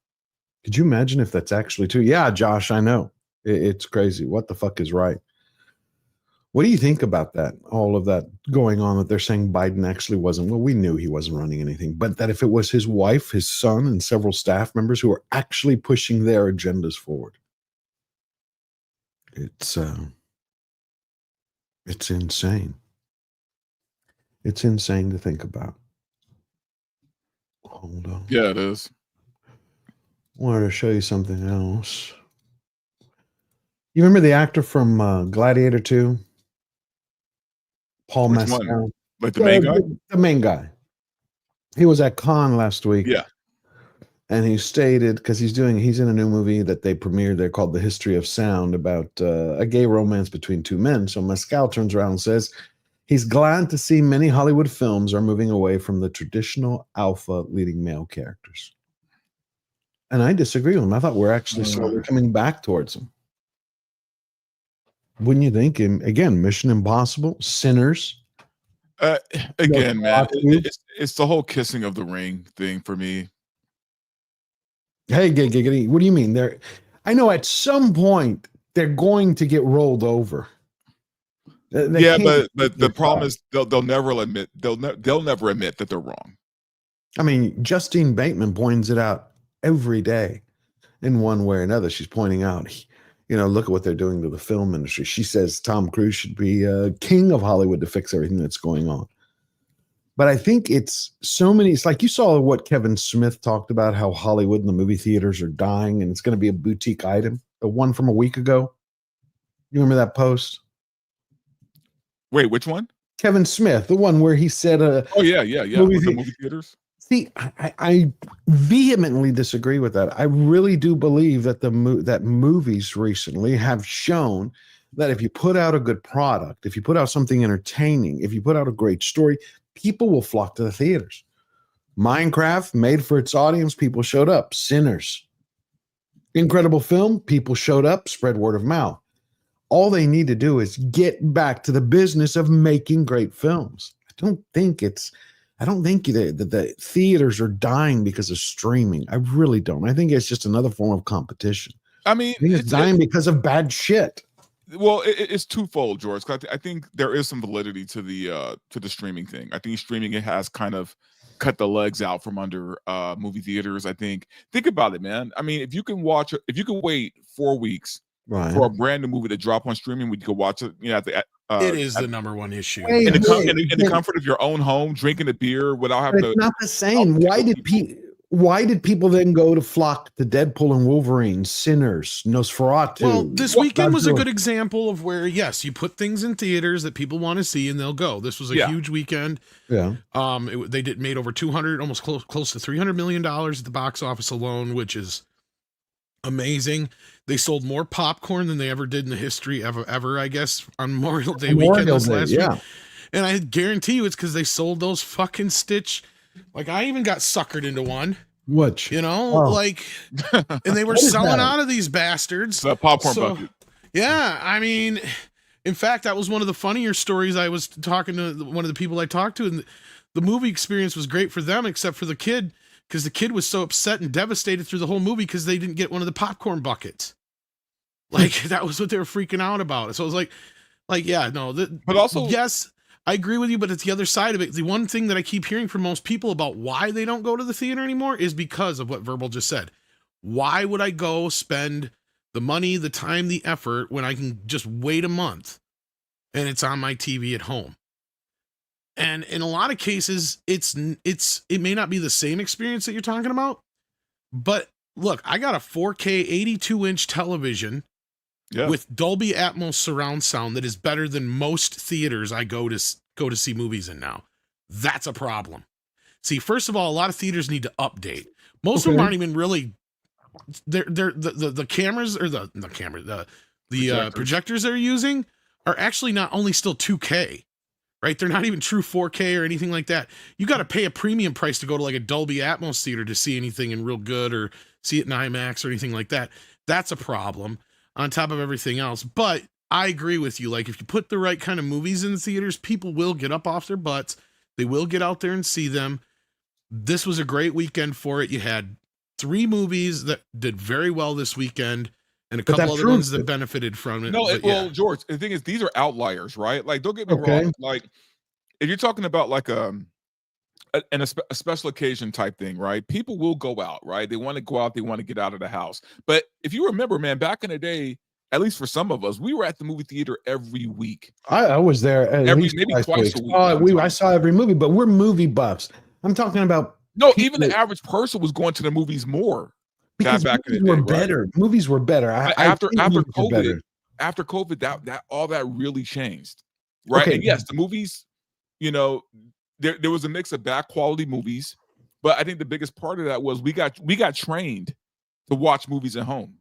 Could you imagine if that's actually true? Yeah, Josh, I know. It's crazy. What the fuck is right? What do you think about that? All of that going on that they're saying Biden actually wasn't. Well, we knew he wasn't running anything, but that if it was his wife, his son, and several staff members who are actually pushing their agendas forward. It's insane. It's insane to think about. Hold on. Yeah, it is. Wanted to show you something else. You remember the actor from Gladiator 2? Paul Which Mescal. one? Like the main guy? The main guy. He was at Cannes last week. Yeah. And he stated, because he's in a new movie that they premiered there called The History of Sound about a gay romance between two men. So Mescal turns around and says he's glad to see many Hollywood films are moving away from the traditional alpha leading male characters. And I disagree with him. I thought we're actually slowly coming back towards him. Wouldn't you think? And again, Mission Impossible, Sinners. Again, man, it's the whole kissing of the ring thing for me. Hey, giggity, what do you mean? I know at some point they're going to get rolled over. Yeah, but the problem is they'll never admit they'll never admit that they're wrong. I mean, Justine Bateman points it out every day in one way or another. She's pointing out, look at what they're doing to the film industry. She says Tom Cruise should be king of Hollywood to fix everything that's going on. But I think it's like you saw what Kevin Smith talked about, how Hollywood and the movie theaters are dying and it's going to be a boutique item. The one from a week ago. You remember that post? Wait, which one? Kevin Smith, the one where he said, oh, yeah. Movie theaters. See, I vehemently disagree with that. I really do believe that that movies recently have shown that if you put out a good product, if you put out something entertaining, if you put out a great story, people will flock to the theaters. Minecraft made for its audience. People showed up. Sinners. Incredible film. People showed up. Spread word of mouth. All they need to do is get back to the business of making great films. I don't think the theaters are dying because of streaming. I really don't. I think it's just another form of competition. I mean, it's dying because of bad shit. Well, it's twofold, George. I think there is some validity to the streaming thing. I think streaming has kind of cut the legs out from under movie theaters. Think about it, man. I mean, if you can wait 4 weeks for a brand new movie to drop on streaming, you could watch it. It is the number one issue. In the comfort of your own home, drinking a beer without having to. It's not the same. Why did people then go to flock to Deadpool and Wolverine, Sinners, Nosferatu? Well, this weekend was a good example of where, yes, you put things in theaters that people want to see and they'll go. This was a huge weekend. Yeah. They made over 200, almost close to $300 million at the box office alone, which is amazing. They sold more popcorn than they ever did in the history ever, I guess, on Memorial Day weekend last week. And I guarantee you it's because they sold those fucking Stitch. Like, I even got suckered into one. Which? And they were selling out of these bastards. The popcorn bucket. Yeah, I mean, in fact, that was one of the funnier stories. I was talking to one of the people I talked to, and the movie experience was great for them, except for the kid, because the kid was so upset and devastated through the whole movie because they didn't get one of the popcorn buckets. Like, that was what they were freaking out about. So I was like, yeah, no. But also, yes, I agree with you, but it's the other side of it. The one thing that I keep hearing from most people about why they don't go to the theater anymore is because of what Verbal just said. Why would I go spend the money, the time, the effort when I can just wait a month and it's on my TV at home? And in a lot of cases, it may not be the same experience that you're talking about, but look, I got a 4K 82-inch television with Dolby Atmos surround sound that is better than most theaters I go to see movies in now. That's a problem. See, first of all, a lot of theaters need to update. Most of them aren't even really. The cameras or the projectors they're using are actually not only still 2K, right? They're not even true 4K or anything like that. You got to pay a premium price to go to like a Dolby Atmos theater to see anything in real good or see it in IMAX or anything like that. That's a problem on top of everything else. But I agree with you. Like, if you put the right kind of movies in the theaters, people will get up off their butts. They will get out there and see them. This was a great weekend for it. You had 3 movies that did very well this weekend and a couple other ones that benefited from it. No, George, the thing is, these are outliers, right? Like, don't get me wrong. Like, if you're talking about like a special occasion type thing, right? People will go out, right? They want to go out. They want to get out of the house. But if you remember, man, back in the day, at least for some of us, we were at the movie theater every week. I was there maybe twice a week. I saw every movie, but we're movie buffs. I'm talking about even the average person was going to the movies more. Because back movies were better. Right? Movies were better. After COVID, that all that really changed, right? Okay. And yes, the movies, there was a mix of bad quality movies But I think the biggest part of that was we got trained to watch movies at home.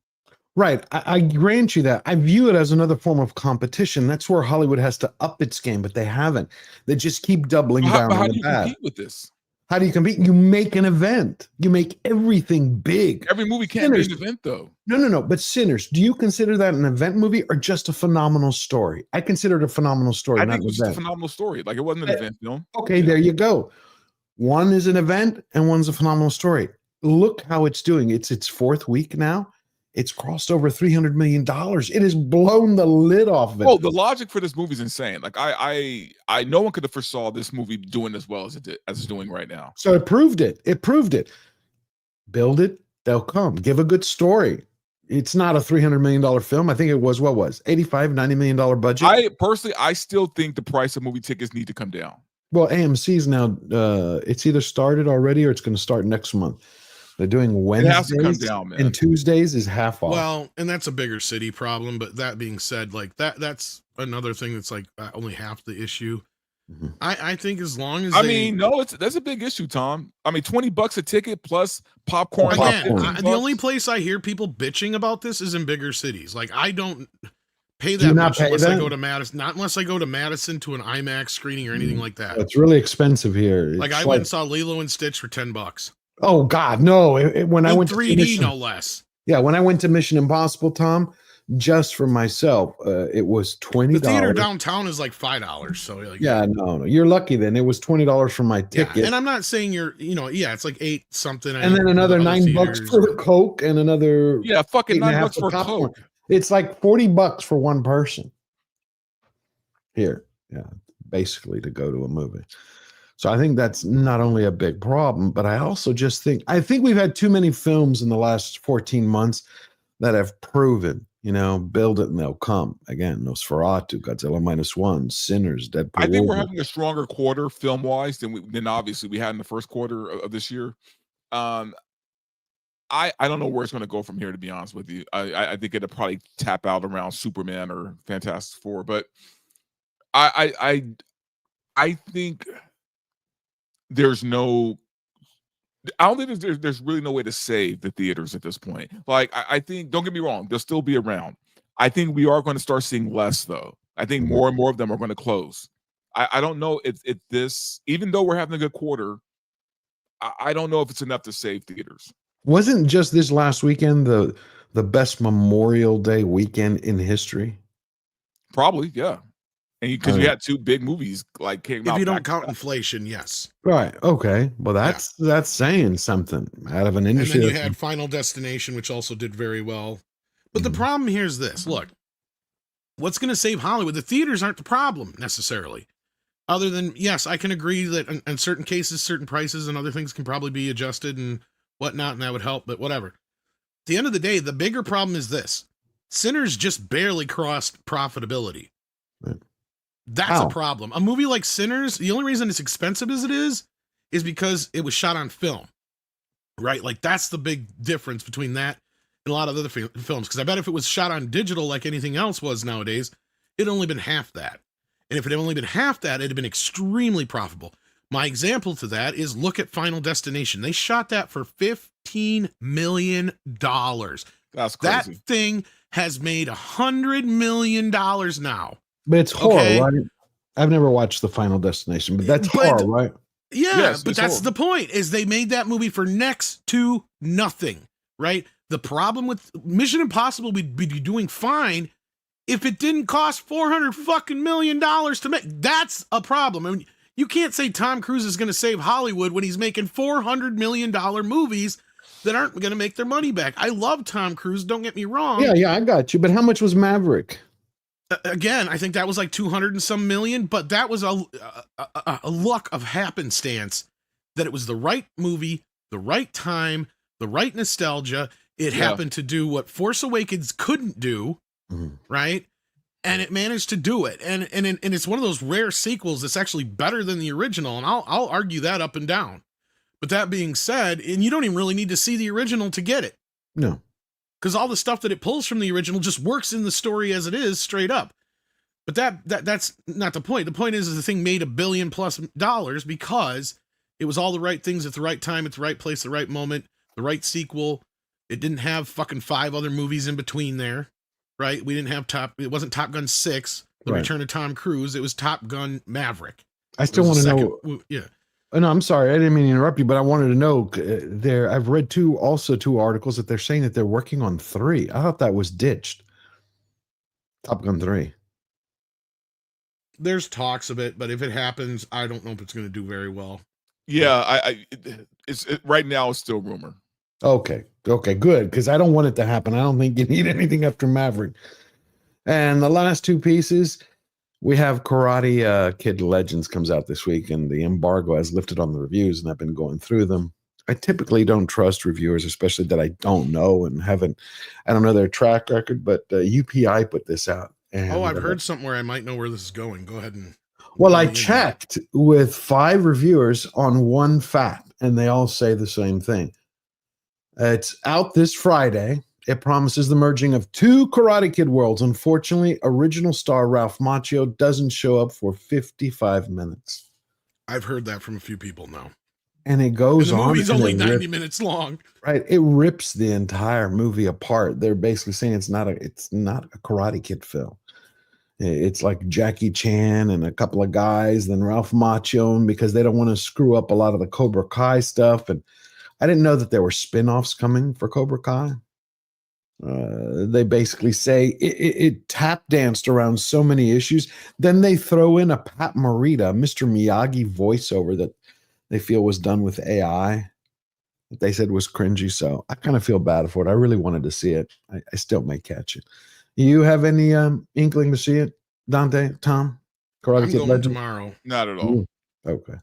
Right. I grant you that. I view it as another form of competition. That's where Hollywood has to up its game, but they haven't. They just keep doubling down. But how on do the you bad. compete with this? How do you compete? You make an event. You make everything big. Every movie can't be an event, though. No. But Sinners, do you consider that an event movie or just a phenomenal story? I consider it a phenomenal story. I not think it was an just a event. phenomenal story. Like, it wasn't an event film. Okay, there you go. One is an event and one's a phenomenal story. Look how it's doing. It's its fourth week now. It's crossed over $300 million. It has blown the lid off of it. Oh, the logic for this movie is insane. Like, I no one could have foresaw this movie doing as well as it's doing right now. So it proved it. It proved it. Build it, they'll come. Give a good story. It's not a $300 million film. I think it was, what was, $85, $90 million budget? I still think the price of movie tickets need to come down. Well, AMC's now, it's either started already or it's going to start next month. They're doing Wednesdays, it has to come down, man. and Tuesdays is half off. Well, and that's a bigger city problem. But that being said, like that's another thing that's like only half the issue. Mm-hmm. I think as long as that's a big issue, Tom. I mean, $20 a ticket plus popcorn. Again, the only place I hear people bitching about this is in bigger cities. Like, I don't pay that much unless I go to Madison. Not unless I go to Madison to an IMAX screening or anything like that. It's really expensive here. Like, I went and saw Lilo and Stitch for $10. Oh God, no! When I went 3D, no less. Yeah, when I went to Mission Impossible, Tom, just for myself, it was $20. The theater downtown is like $5. So like, yeah, no, you're lucky then. It was $20 for my ticket, yeah, and I'm not saying it's like 8 something, and then another $9 for the Coke, and another fucking $9 for Coke. It's like $40 for one person here. Yeah, basically to go to a movie. So I think that's not only a big problem, but I also just think we've had too many films in the last 14 months that have proven, build it and they'll come. Again, Nosferatu, Godzilla -1, Sinners, Deadpool. I think we're having a stronger quarter film-wise than obviously we had in the first quarter of this year. I don't know where it's going to go from here, to be honest with you. I think it'll probably tap out around Superman or Fantastic Four, but I think I don't think there's really no way to save the theaters at this point. Like, I think, don't get me wrong, they'll still be around. I think we are going to start seeing less, though. I think more and more of them are going to close. I don't know if this, even though we're having a good quarter, I don't know if it's enough to save theaters. Wasn't just this last weekend the best Memorial Day weekend in history? Probably, yeah. And because you had two big movies like came out. If you don't count inflation, yes. Right. Okay. Well, that's saying something out of an industry. And then you had Final Destination, which also did very well. But the problem here is this. Look, what's going to save Hollywood? The theaters aren't the problem necessarily. Other than, yes, I can agree that in certain cases, certain prices and other things can probably be adjusted and whatnot, and that would help, but whatever. At the end of the day, the bigger problem is this. Sinners just barely crossed profitability. Right. That's a problem. A movie like Sinners, the only reason it's expensive as it is because it was shot on film, right? Like, that's the big difference between that and a lot of other films. Because I bet if it was shot on digital like anything else was nowadays, it'd only been half that. And if it had only been half that, it'd have been extremely profitable. My example to that is look at Final Destination. They shot that for $15 million. That's crazy. That thing has made $100 million now. But it's horror, right? I've never watched the Final Destination, but that's horror, right? Yeah, Yes, but it's that's horror. the point, is they made that movie for next to nothing, right? The problem with Mission Impossible would be doing fine if it didn't cost $400 million to make. That's a problem. I mean, you can't say Tom Cruise is going to save Hollywood when he's making $400 million movies that aren't going to make their money back. I love Tom Cruise, don't get me wrong. Yeah, I got you. But how much was Maverick? Again, I think that was like 200 and some million, but that was a luck of happenstance that it was the right movie, the right time, the right nostalgia. It happened to do what Force Awakens couldn't do, right? And it managed to do it. And it's one of those rare sequels that's actually better than the original, and I'll argue that up and down. But that being said, and you don't even really need to see the original to get it. No. Because all the stuff that it pulls from the original just works in the story as it is, straight up. But that's not the point. The point is the thing made $1 billion+ because It was all the right things at the right time, at the right place, the right moment, the right sequel. It didn't have fucking 5 other movies in between there, right? We didn't have it wasn't Top Gun 6, The Return of Tom Cruise. It was Top Gun Maverick. I still want to know. Yeah. Oh, no, I'm sorry. I didn't mean to interrupt you, but I wanted to know I've read two articles that they're saying that they're working on 3. I thought that was ditched. Top Gun 3. There's talks of it, but if it happens, I don't know if it's going to do very well. Yeah, right now it's still rumor. Okay, good, because I don't want it to happen. I don't think you need anything after Maverick. And the last 2 pieces, we have Karate Kid Legends comes out this week, and the embargo has lifted on the reviews, and I've been going through them. I typically don't trust reviewers, especially that I don't know and I don't know their track record, but UPI put this out. And, I've heard something where I might know where this is going. Go ahead and. Well, I checked with 5 reviewers on one fact, and they all say the same thing. It's out this Friday. It promises the merging of 2 Karate Kid worlds. Unfortunately, original star Ralph Macchio doesn't show up for 55 minutes. I've heard that from a few people now. And it goes on. The movie's only 90 minutes long. Right. It rips the entire movie apart. They're basically saying it's not a Karate Kid film. It's like Jackie Chan and a couple of guys, then Ralph Macchio, because they don't want to screw up a lot of the Cobra Kai stuff. And I didn't know that there were spin-offs coming for Cobra Kai. They basically say it tap danced around so many issues. Then they throw in a Pat Morita, Mr. Miyagi voiceover that they feel was done with AI. That they said was cringy. So I kind of feel bad for it. I really wanted to see it. I still may catch it. You have any inkling to see it, Dante, Tom? Karate Kid Legend tomorrow. Not at all. Okay.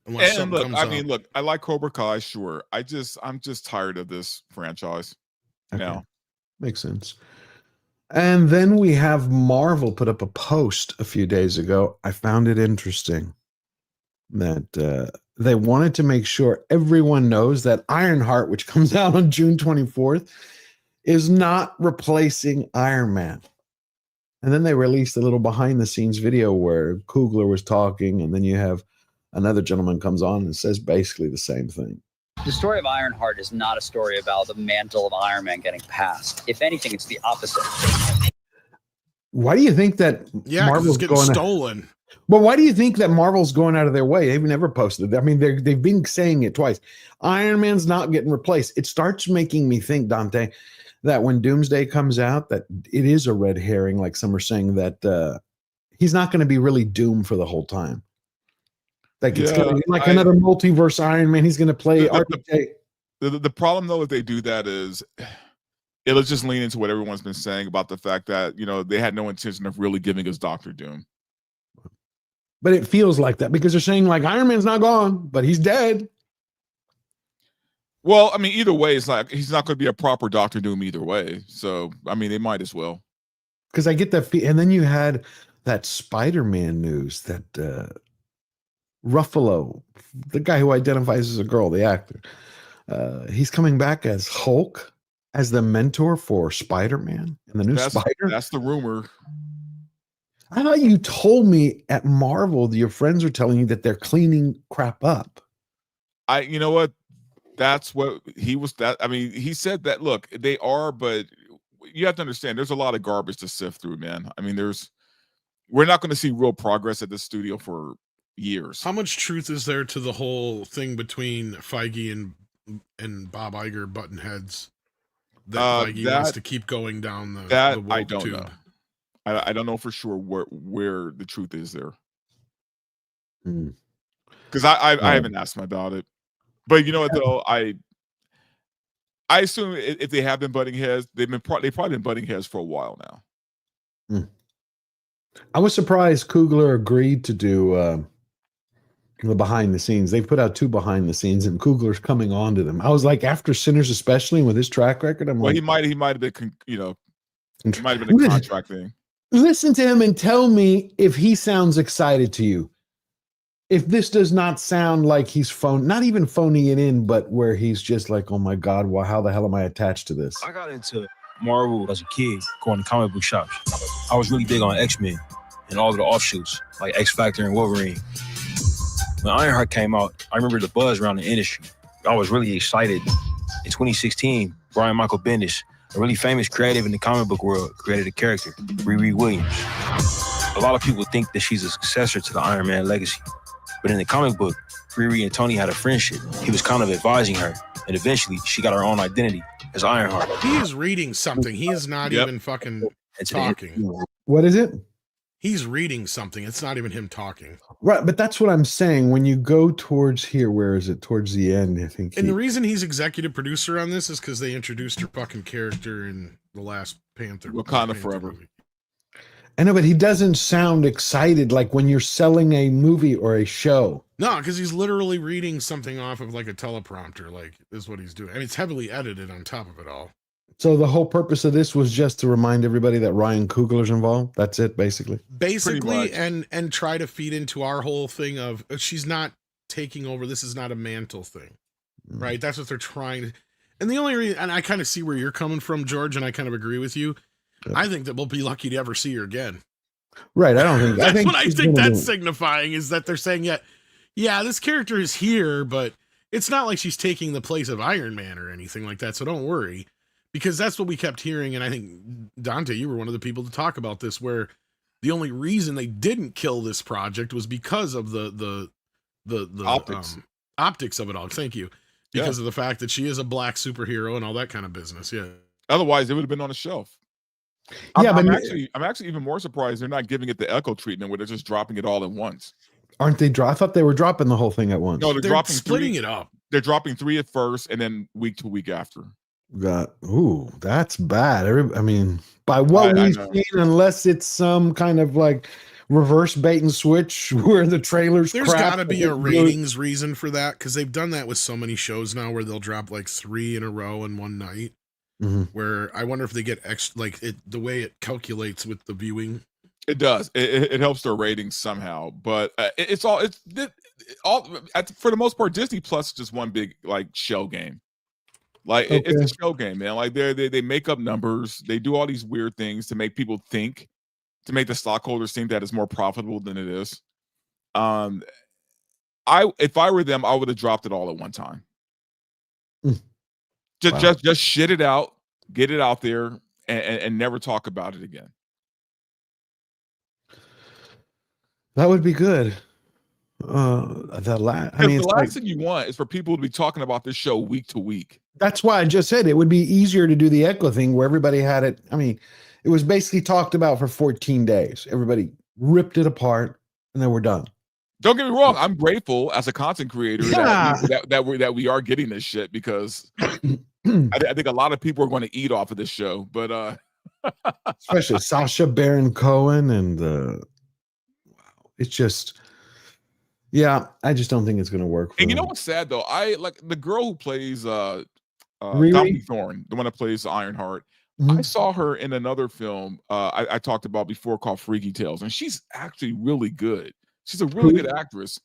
And look, I like Cobra Kai, sure. I'm just tired of this franchise now. Makes sense. And then we have Marvel put up a post a few days ago. I found it interesting that they wanted to make sure everyone knows that Ironheart, which comes out on June 24th, is not replacing Iron Man. And then they released a little behind the scenes video where Coogler was talking, and then you have another gentleman comes on and says basically the same thing. The story of Ironheart is not a story about the mantle of Iron Man getting passed. If anything, it's the opposite. Why do you think that Marvel's getting stolen? Well, why do you think that Marvel's going out of their way? They've never posted it. I mean, they've been saying it twice. Iron Man's not getting replaced. It starts making me think, Dante, that when Doomsday comes out, that it is a red herring, like some are saying, that he's not going to be really Doom for the whole time. Like it's going to be like another multiverse Iron Man. He's going to play RPK. The problem, though, if they do that is it'll just lean into what everyone's been saying about the fact that, they had no intention of really giving us Dr. Doom. But it feels like that because they're saying like Iron Man's not gone, but he's dead. Well, I mean, either way, it's like he's not going to be a proper Dr. Doom either way. So, I mean, they might as well. Because I get that. And then you had that Spider-Man news that Ruffalo, the guy who identifies as a girl, the actor, he's coming back as Hulk, as the mentor for Spider-Man and the new Spider. That's the rumor. I thought you told me at Marvel, your friends are telling you that they're cleaning crap up. You know what? That's what he was. I mean, he said that. Look, they are, but you have to understand. There's a lot of garbage to sift through, man. I mean, we're not going to see real progress at this studio for years. How much truth is there to the whole thing between Feige and Bob Iger button heads? That Feige wants to keep going down the I don't tube. know. I don't know for sure where the truth is there. Because I haven't asked him about it. But you know what though, I assume if they have been butting heads, they've probably been butting heads for a while now. I was surprised Coogler agreed to do the behind the scenes. They've put out 2 behind the scenes, and Coogler's coming on to them. I was like, after Sinners, especially with his track record, he might have been, it might have been a contract thing. Listen to him and tell me if he sounds excited to you. If this does not sound like he's not even phoning it in, but where he's just like, oh my God, well, how the hell am I attached to this? I got into Marvel as a kid, going to comic book shops. I was really big on X-Men and all of the offshoots, like X-Factor and Wolverine. When Ironheart came out, I remember the buzz around the industry. I was really excited. In 2016, Brian Michael Bendis, a really famous creative in the comic book world, created a character, Riri Williams. A lot of people think that she's a successor to the Iron Man legacy. But in the comic book, Riri and Tony had a friendship. He was kind of advising her, and eventually she got her own identity as Ironheart. He is reading something. He is not even fucking talking. What is it? He's reading something. It's not even him talking. Right, but that's what I'm saying. When you go towards here, where is it? Towards the end, I think. And the reason he's executive producer on this is because they introduced her fucking character in the last Panther. Wakanda Forever. I know, but he doesn't sound excited like when you're selling a movie or a show. No, because he's literally reading something off of like a teleprompter. Like, is what he's doing. I mean, it's heavily edited on top of it all. So the whole purpose of this was just to remind everybody that Ryan Coogler's involved. That's it, basically. Basically, and try to feed into our whole thing of she's not taking over. This is not a mantle thing, right? That's what they're trying to. And the only reason, and I kind of see where you're coming from, George, and I kind of agree with you. I think that we'll be lucky to ever see her again. Right. I don't think that's what I think that's signifying is that they're saying, yeah, this character is here, but it's not like she's taking the place of Iron Man or anything like that. So don't worry. Because that's what we kept hearing, and I think, Dante, you were one of the people to talk about this, where the only reason they didn't kill this project was because of the optics of it all. Thank you. Because of the fact that she is a black superhero and all that kind of business. Yeah. Otherwise, it would have been on the shelf. Yeah, I'm actually even more surprised they're not giving it the Echo treatment, where they're just dropping it all at once. Aren't they? I thought they were dropping the whole thing at once. No, they're dropping splitting it up. They're dropping 3 at first, and then week to week after. That's bad. I mean, by what we've seen, unless it's some kind of like reverse bait and switch where the trailers. There's got to be a ratings reason for that, because they've done that with so many shows now, where they'll drop like 3 in a row in one night. Mm-hmm. Where I wonder if they get extra, like the way it calculates with the viewing. It does. It helps their ratings somehow, but it's all for the most part. Disney Plus is just one big like show game. Like it's a show game, man. Like they make up numbers. They do all these weird things to make people think, to make the stockholders think that it's more profitable than it is. If I were them, I would have dropped it all at one time. Just shit it out, get it out there, and never talk about it again. That would be good. The last thing you want is for people to be talking about this show week to week. That's why I just said it would be easier to do the Echo thing where everybody had it. I mean, it was basically talked about for 14 days. Everybody ripped it apart, and then we're done. Don't get me wrong. I'm grateful as a content creator that we are getting this shit, because I think a lot of people are going to eat off of this show. But especially Sacha Baron Cohen and it's just. Yeah, I just don't think it's going to work. And you know what's sad though? I like the girl who plays Dominique Thorne, the one that plays Ironheart. Mm-hmm. I saw her in another film I talked about before called Freaky Tales, and she's actually really good. She's a really good actress.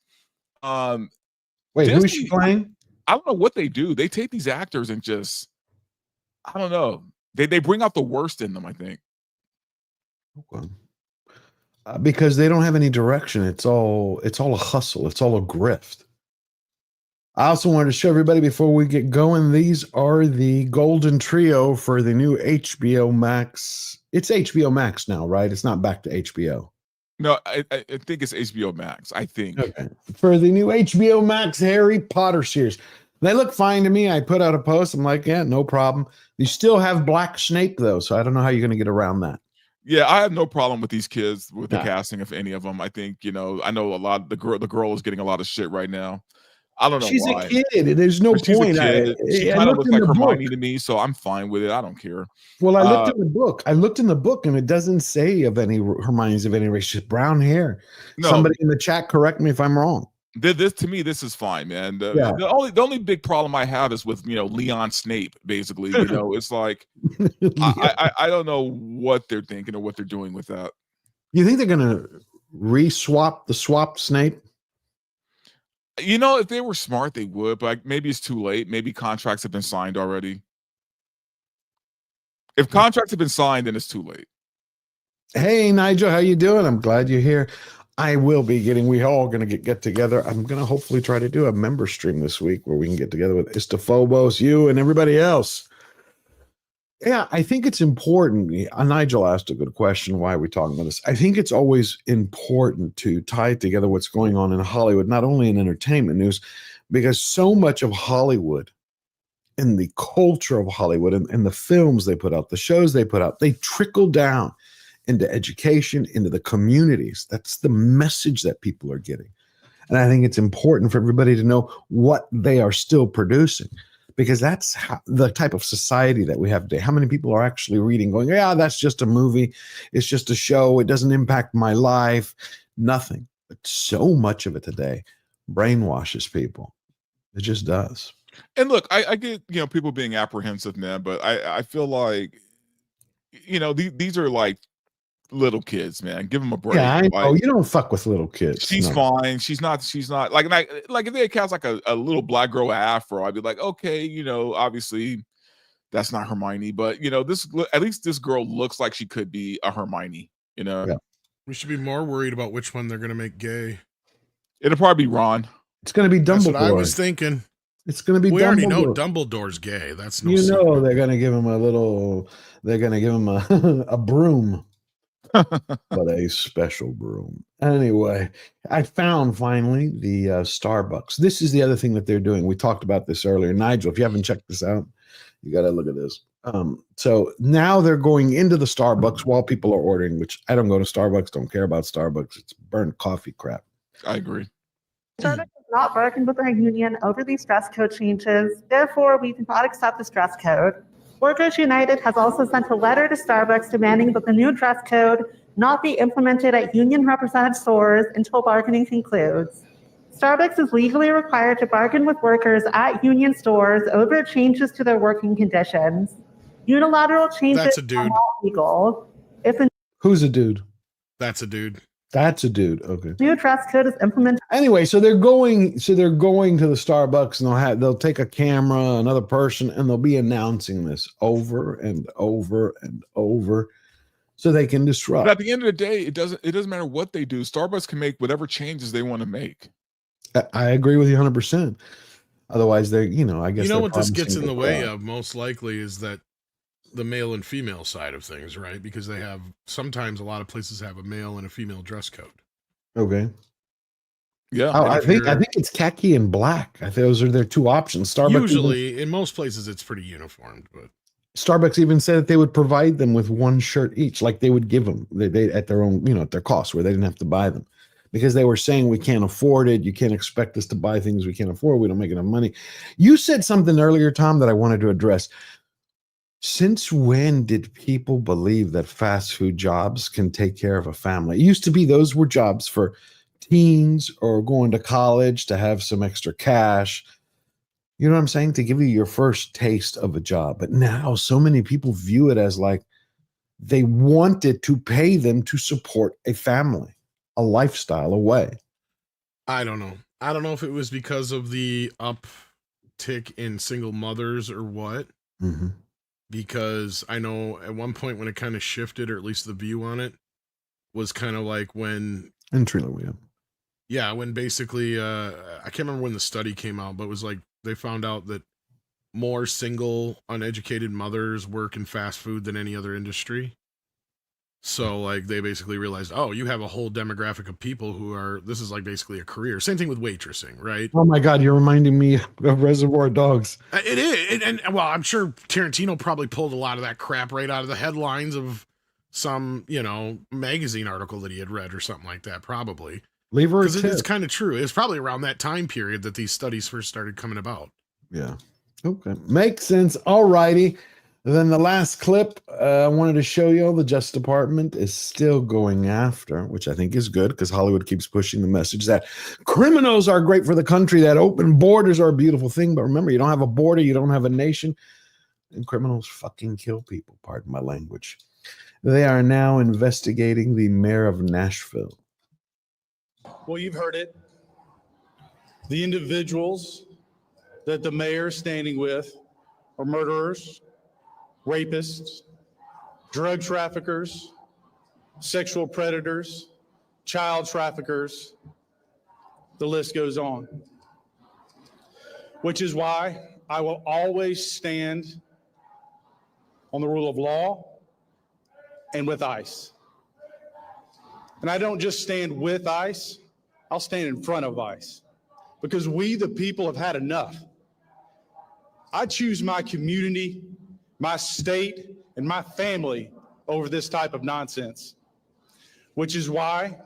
Wait, Disney, who is she playing? I don't know what they do. They take these actors and just, I don't know. They bring out the worst in them, I think. Okay. Because they don't have any direction. It's all a hustle. It's all a grift. I also wanted to show everybody before we get going, these are the golden trio for the new HBO Max. It's HBO Max now, right? It's not back to HBO. No, I think it's HBO Max. I think. Okay. For the new HBO Max Harry Potter series. They look fine to me. I put out a post. I'm like, yeah, no problem. You still have Black Snape, though, so I don't know how you're going to get around that. Yeah, I have no problem with these kids, with the casting of any of them. I think, I know a lot. The girl is getting a lot of shit right now. I don't know she's why. She's a kid. There's no point. She kind of looks like Hermione to me, so I'm fine with it. I don't care. Well, I looked in the book. And it doesn't say of any Hermione's of any race. She's brown hair. No. Somebody in the chat, correct me if I'm wrong. This to me, this is fine, man. The only big problem I have is with Leon Snape. Basically, it's like I don't know what they're thinking or what they're doing with that. You think they're gonna re-swap the swapped Snape? If they were smart, they would. But maybe it's too late. Maybe contracts have been signed already. If contracts have been signed, then it's too late. Hey, Nigel, how you doing? I'm glad you're here. I will be getting, we all going to get together. I'm going to hopefully try to do a member stream this week where we can get together with Istophobos, you, and everybody else. Yeah, I think it's important. Nigel asked a good question. Why are we talking about this? I think it's always important to tie together what's going on in Hollywood, not only in entertainment news, because so much of Hollywood and the culture of Hollywood and the films they put out, the shows they put out, they trickle down into education, into the communities. That's the message that people are getting. And I think it's important for everybody to know what they are still producing, because that's the type of society that we have today. How many people are actually reading, going, yeah, that's just a movie. It's just a show. It doesn't impact my life. Nothing. But so much of it today brainwashes people. It just does. And look, I get, people being apprehensive, man, but I feel like, these are like little kids, man. Give them a break. Yeah, I know. Like, You don't fuck with little kids. she's fine. She's not like, if they cast like a little black girl with afro, I'd be like, okay, obviously that's not Hermione, but at least this girl looks like she could be a Hermione, Yeah. We should be more worried about which one they're going to make gay. It'll probably be Ron. It's going to be Dumbledore. That's what I was thinking. It's going to be We Dumbledore. already know Dumbledore's gay. That's no You know secret. they're going to give him a broom. But a special broom. Anyway, I found finally the Starbucks. This is the other thing that they're doing. We talked about this earlier. Nigel, if you haven't checked this out, you got to look at this. So now they're going into the Starbucks while people are ordering, which I don't go to Starbucks, don't care about Starbucks. It's burnt coffee crap. I agree. Starbucks has not bargained with our union over these dress code changes. Therefore, we do not accept this dress code. Workers United has also sent a letter to Starbucks demanding that the new dress code not be implemented at union-represented stores until bargaining concludes. Starbucks is legally required to bargain with workers at union stores over changes to their working conditions. Unilateral changes are not legal. If the Who's a dude? That's a dude. That's a dude. Okay. new dress code is implemented, Anyway, so they're going to the Starbucks and they'll take a camera, another person, and they'll be announcing this over and over and over so they can disrupt. But at the end of the day, it doesn't matter what they do. Starbucks can make whatever changes they want to make. I agree with you 100%. Otherwise, I guess what this gets in the way of most likely is that the male and female side of things, right? Because sometimes a lot of places have a male and a female dress code. Okay. Yeah. I think it's khaki and black. I think those are their two options. Starbucks Usually, in most places, it's pretty uniformed, but Starbucks even said that they would provide them with one shirt each, like they would give them they at their own, at their cost, where they didn't have to buy them, because they were saying we can't afford it. You can't expect us to buy things we can't afford. We don't make enough money. You said something earlier, Tom, that I wanted to address. Since when did people believe that fast food jobs can take care of a family? It used to be those were jobs for teens or going to college to have some extra cash. You know what I'm saying? To give you your first taste of a job. But now so many people view it as like they wanted to pay them to support a family, a lifestyle, a way. I don't know. I don't know if it was because of the uptick in single mothers or what. Mm-hmm. Because I know at one point when it kind of shifted, or at least the view on it, was kind of like when entry level, yeah. Yeah, when basically I can't remember when the study came out, but it was like they found out that more single, uneducated mothers work in fast food than any other industry. So like they basically realized, oh, you have a whole demographic of people this is like basically a career. Same thing with waitressing, right? Oh my God, you're reminding me of Reservoir Dogs. It is. And well, I'm sure Tarantino probably pulled a lot of that crap right out of the headlines of some, magazine article that he had read or something like that, probably. Leave her a Because tip. it's kind of true. It's probably around that time period that these studies first started coming about. Yeah. Okay. Makes sense. All righty. Then the last clip I wanted to show you, the Justice Department is still going after, which I think is good because Hollywood keeps pushing the message that criminals are great for the country, that open borders are a beautiful thing. But remember, you don't have a border, you don't have a nation, and criminals fucking kill people, pardon my language. They are now investigating the mayor of Nashville. Well, you've heard it. The individuals that the mayor is standing with are murderers, rapists, drug traffickers, sexual predators, child traffickers, the list goes on. Which is why I will always stand on the rule of law and with ICE. And I don't just stand with ICE, I'll stand in front of ICE because we, the people, have had enough. I choose my community, my state, and my family over this type of nonsense, which is why,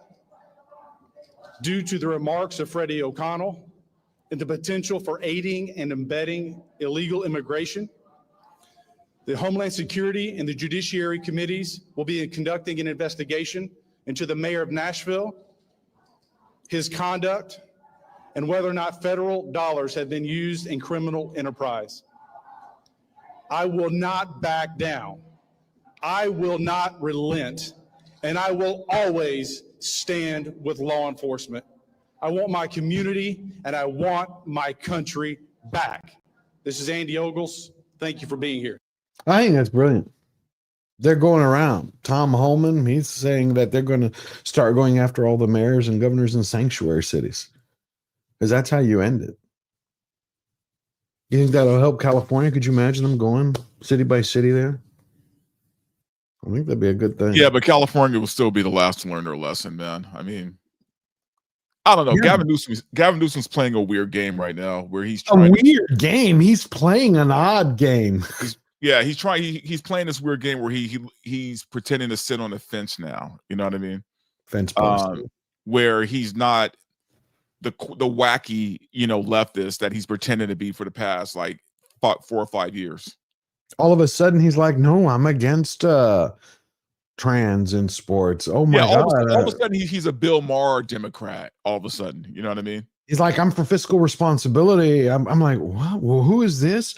due to the remarks of Freddie O'Connell and the potential for aiding and abetting illegal immigration, the Homeland Security and the Judiciary Committees will be conducting an investigation into the mayor of Nashville, his conduct, and whether or not federal dollars have been used in criminal enterprise. I will not back down. I will not relent, and I will always stand with law enforcement. I want my community and I want my country back. This is Andy Ogles. Thank you for being here. I think that's brilliant. They're going around. Tom Holman, he's saying that they're going to start going after all the mayors and governors in sanctuary cities because that's how you end it. You think that'll help California? Could you imagine them going city by city there? I think that'd be a good thing. Yeah, but California will still be the last to learn their lesson, man. I mean, I don't know. Yeah. Gavin Newsom's playing a weird game right now where he's a weird game. He's playing an odd game. He's playing this weird game where he's pretending to sit on a fence now. You know what I mean? Fence post. Where he's not the wacky, leftist that he's pretending to be for the past like 4 or 5 years. All of a sudden, he's like, "No, I'm against trans in sports." Oh my God! All of a sudden, he's a Bill Maher Democrat. All of a sudden, you know what I mean? He's like, "I'm for fiscal responsibility." I'm like, "What? Well, who is this?"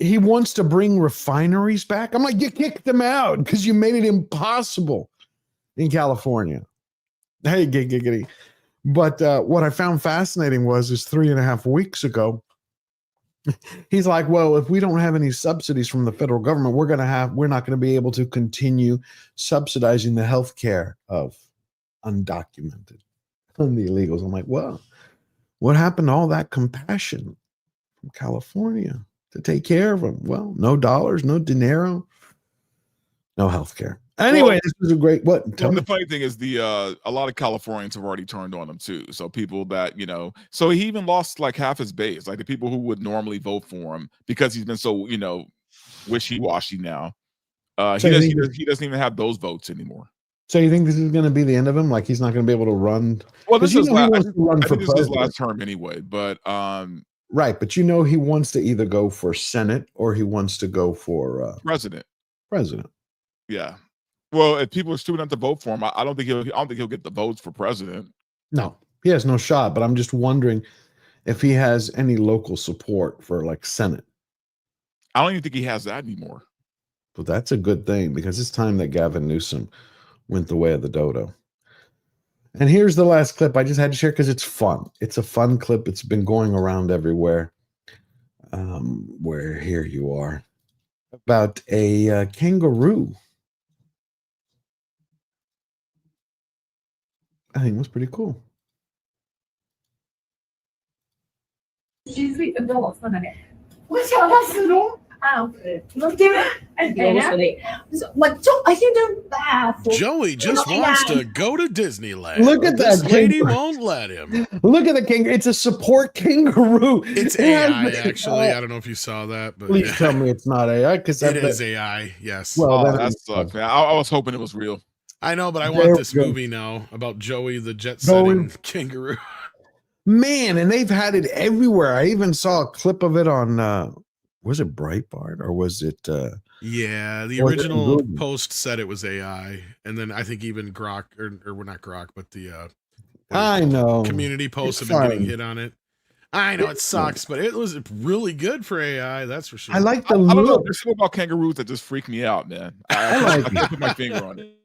He wants to bring refineries back. I'm like, "You kicked them out because you made it impossible in California." Hey, giggity. But what I found fascinating is 3.5 weeks ago, he's like, "Well, if we don't have any subsidies from the federal government, we're not going to be able to continue subsidizing the health care of undocumented and the illegals." I'm like, "Well, what happened to all that compassion from California to take care of them?" Well, no dollars, no dinero, no health care. Anyway, this was a great The funny thing is a lot of Californians have already turned on him too. So people that, so he even lost like half his base, like the people who would normally vote for him because he's been so, wishy-washy now. He doesn't even have those votes anymore. So you think this is going to be the end of him? Like he's not going to be able to run? Well, this is I think this is his last term anyway, but right, but he wants to either go for Senate or he wants to go for president. Yeah. Well, if people are stupid enough to vote for him, I don't think he'll get the votes for president. No, he has no shot. But I'm just wondering if he has any local support for like Senate. I don't even think he has that anymore. But that's a good thing because it's time that Gavin Newsom went the way of the dodo. And here's the last clip I just had to share because it's fun. It's a fun clip. It's been going around everywhere. Where here you are about a kangaroo. I think it was pretty cool. Joey just wants to go to Disneyland. Look at This that lady kangaroo. won't let him. Look at the kangaroo. It's a support kangaroo. It's AI, actually. I don't know if you saw that, but Please tell me it's not AI because it is AI. Yes. Well, that sucks, man. I was hoping it was real. I know, but I want this movie now about Joey the jet-setting kangaroo. Man, and they've had it everywhere. I even saw a clip of it on was it Breitbart or was it Yeah, the original post said it was AI, and then I think even Grok or well, not Grok, but the I know community posts It's have been fine. getting hit on it. I know it sucks, but it was really good for AI. That's for sure. I like the I don't know. look. There's something about kangaroos that just freak me out, man. I can't put my finger on it.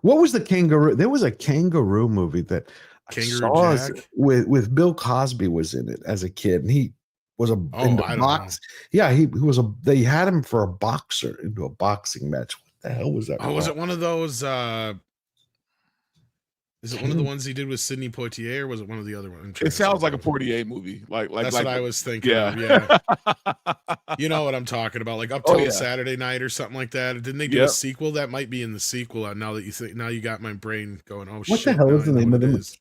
What was the kangaroo? There was a kangaroo movie that Kangaroo I saw Jack? with Bill Cosby was in it as a kid, and he was in the I don't box. Yeah, he was they had him for a boxer into a boxing match. What the hell was that? Oh, was it one of those Is it one of the ones he did with Sidney Poitier, or was it one of the other ones? It sounds like a 48 movie. That's what I was thinking of. Yeah. You know what I'm talking about, like Uptown Saturday Night or something like that. Didn't they do a sequel? That might be in the sequel. Now that you think, now you got my brain going. Oh, What shit! the hell is the name of it?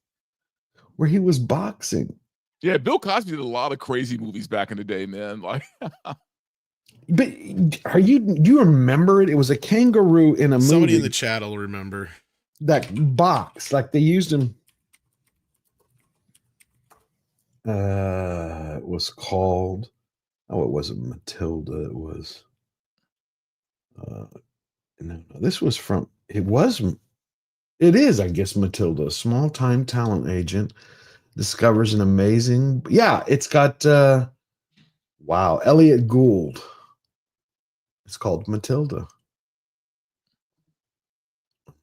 Where he was boxing? Yeah, Bill Cosby did a lot of crazy movies back in the day, man. Like, but do you remember it? It was a kangaroo in a movie. Somebody in the chat will remember that box. Like they used him. It was called. Oh, it wasn't Matilda. It was. No, this was from. It was. It is, I guess, Matilda. A small-time talent agent discovers an amazing. Yeah, it's got. Wow, Elliot Gould. It's called Matilda.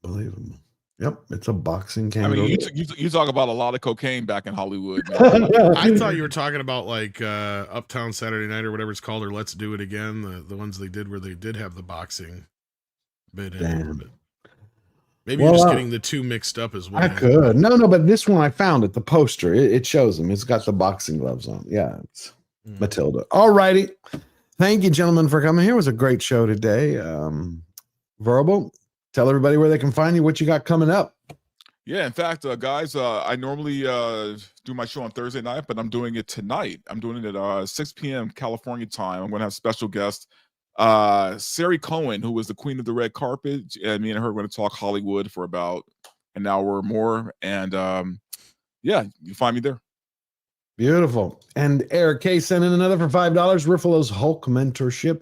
Unbelievable. Yep, it's a boxing kangaroo. I mean, you talk about a lot of cocaine back in Hollywood. I thought you were talking about like Uptown Saturday Night or whatever it's called, or Let's Do It Again, the ones they did where they did have the boxing bit in it. But maybe you're just getting the two mixed up as well. I could. No, but this one I found it, the poster. It shows him. It's got the boxing gloves on. Yeah, it's Matilda. All righty. Thank you, gentlemen, for coming here. It was a great show today. Verbal, tell everybody where they can find you, what you got coming up. Yeah, in fact, guys, I normally do my show on Thursday night, but I'm doing it tonight. I'm doing it at 6 p.m. California time. I'm going to have special guest, Sari Cohen, who was the queen of the red carpet. And me and her are going to talk Hollywood for about an hour or more. And yeah, you find me there. Beautiful. And Eric K sent in another for $5. Ruffalo's Hulk mentorship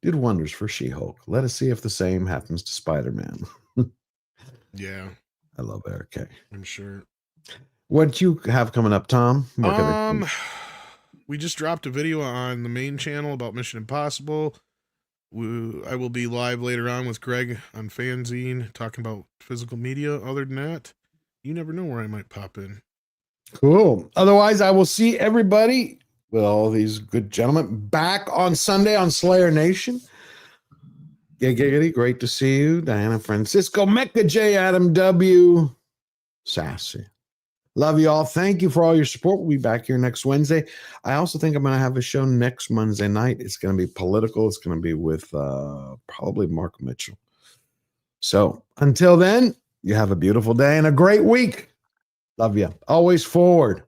did wonders for She-Hulk. Let us see if the same happens to Spider-Man. Yeah. I love Eric K. I'm sure. What you have coming up, Tom? We just dropped a video on the main channel about Mission Impossible. I will be live later on with Greg on Fanzine talking about physical media. Other than that, you never know where I might pop in. Cool. Otherwise, I will see everybody with all these good gentlemen back on Sunday on Slayer Nation. Giggity, great to see you. Diana Francisco, Mecca J, Adam W, Sassy. Love you all. Thank you for all your support. We'll be back here next Wednesday. I also think I'm going to have a show next Wednesday night. It's going to be political. It's going to be with probably Mark Mitchell. So until then, you have a beautiful day and a great week. Love you. Always forward.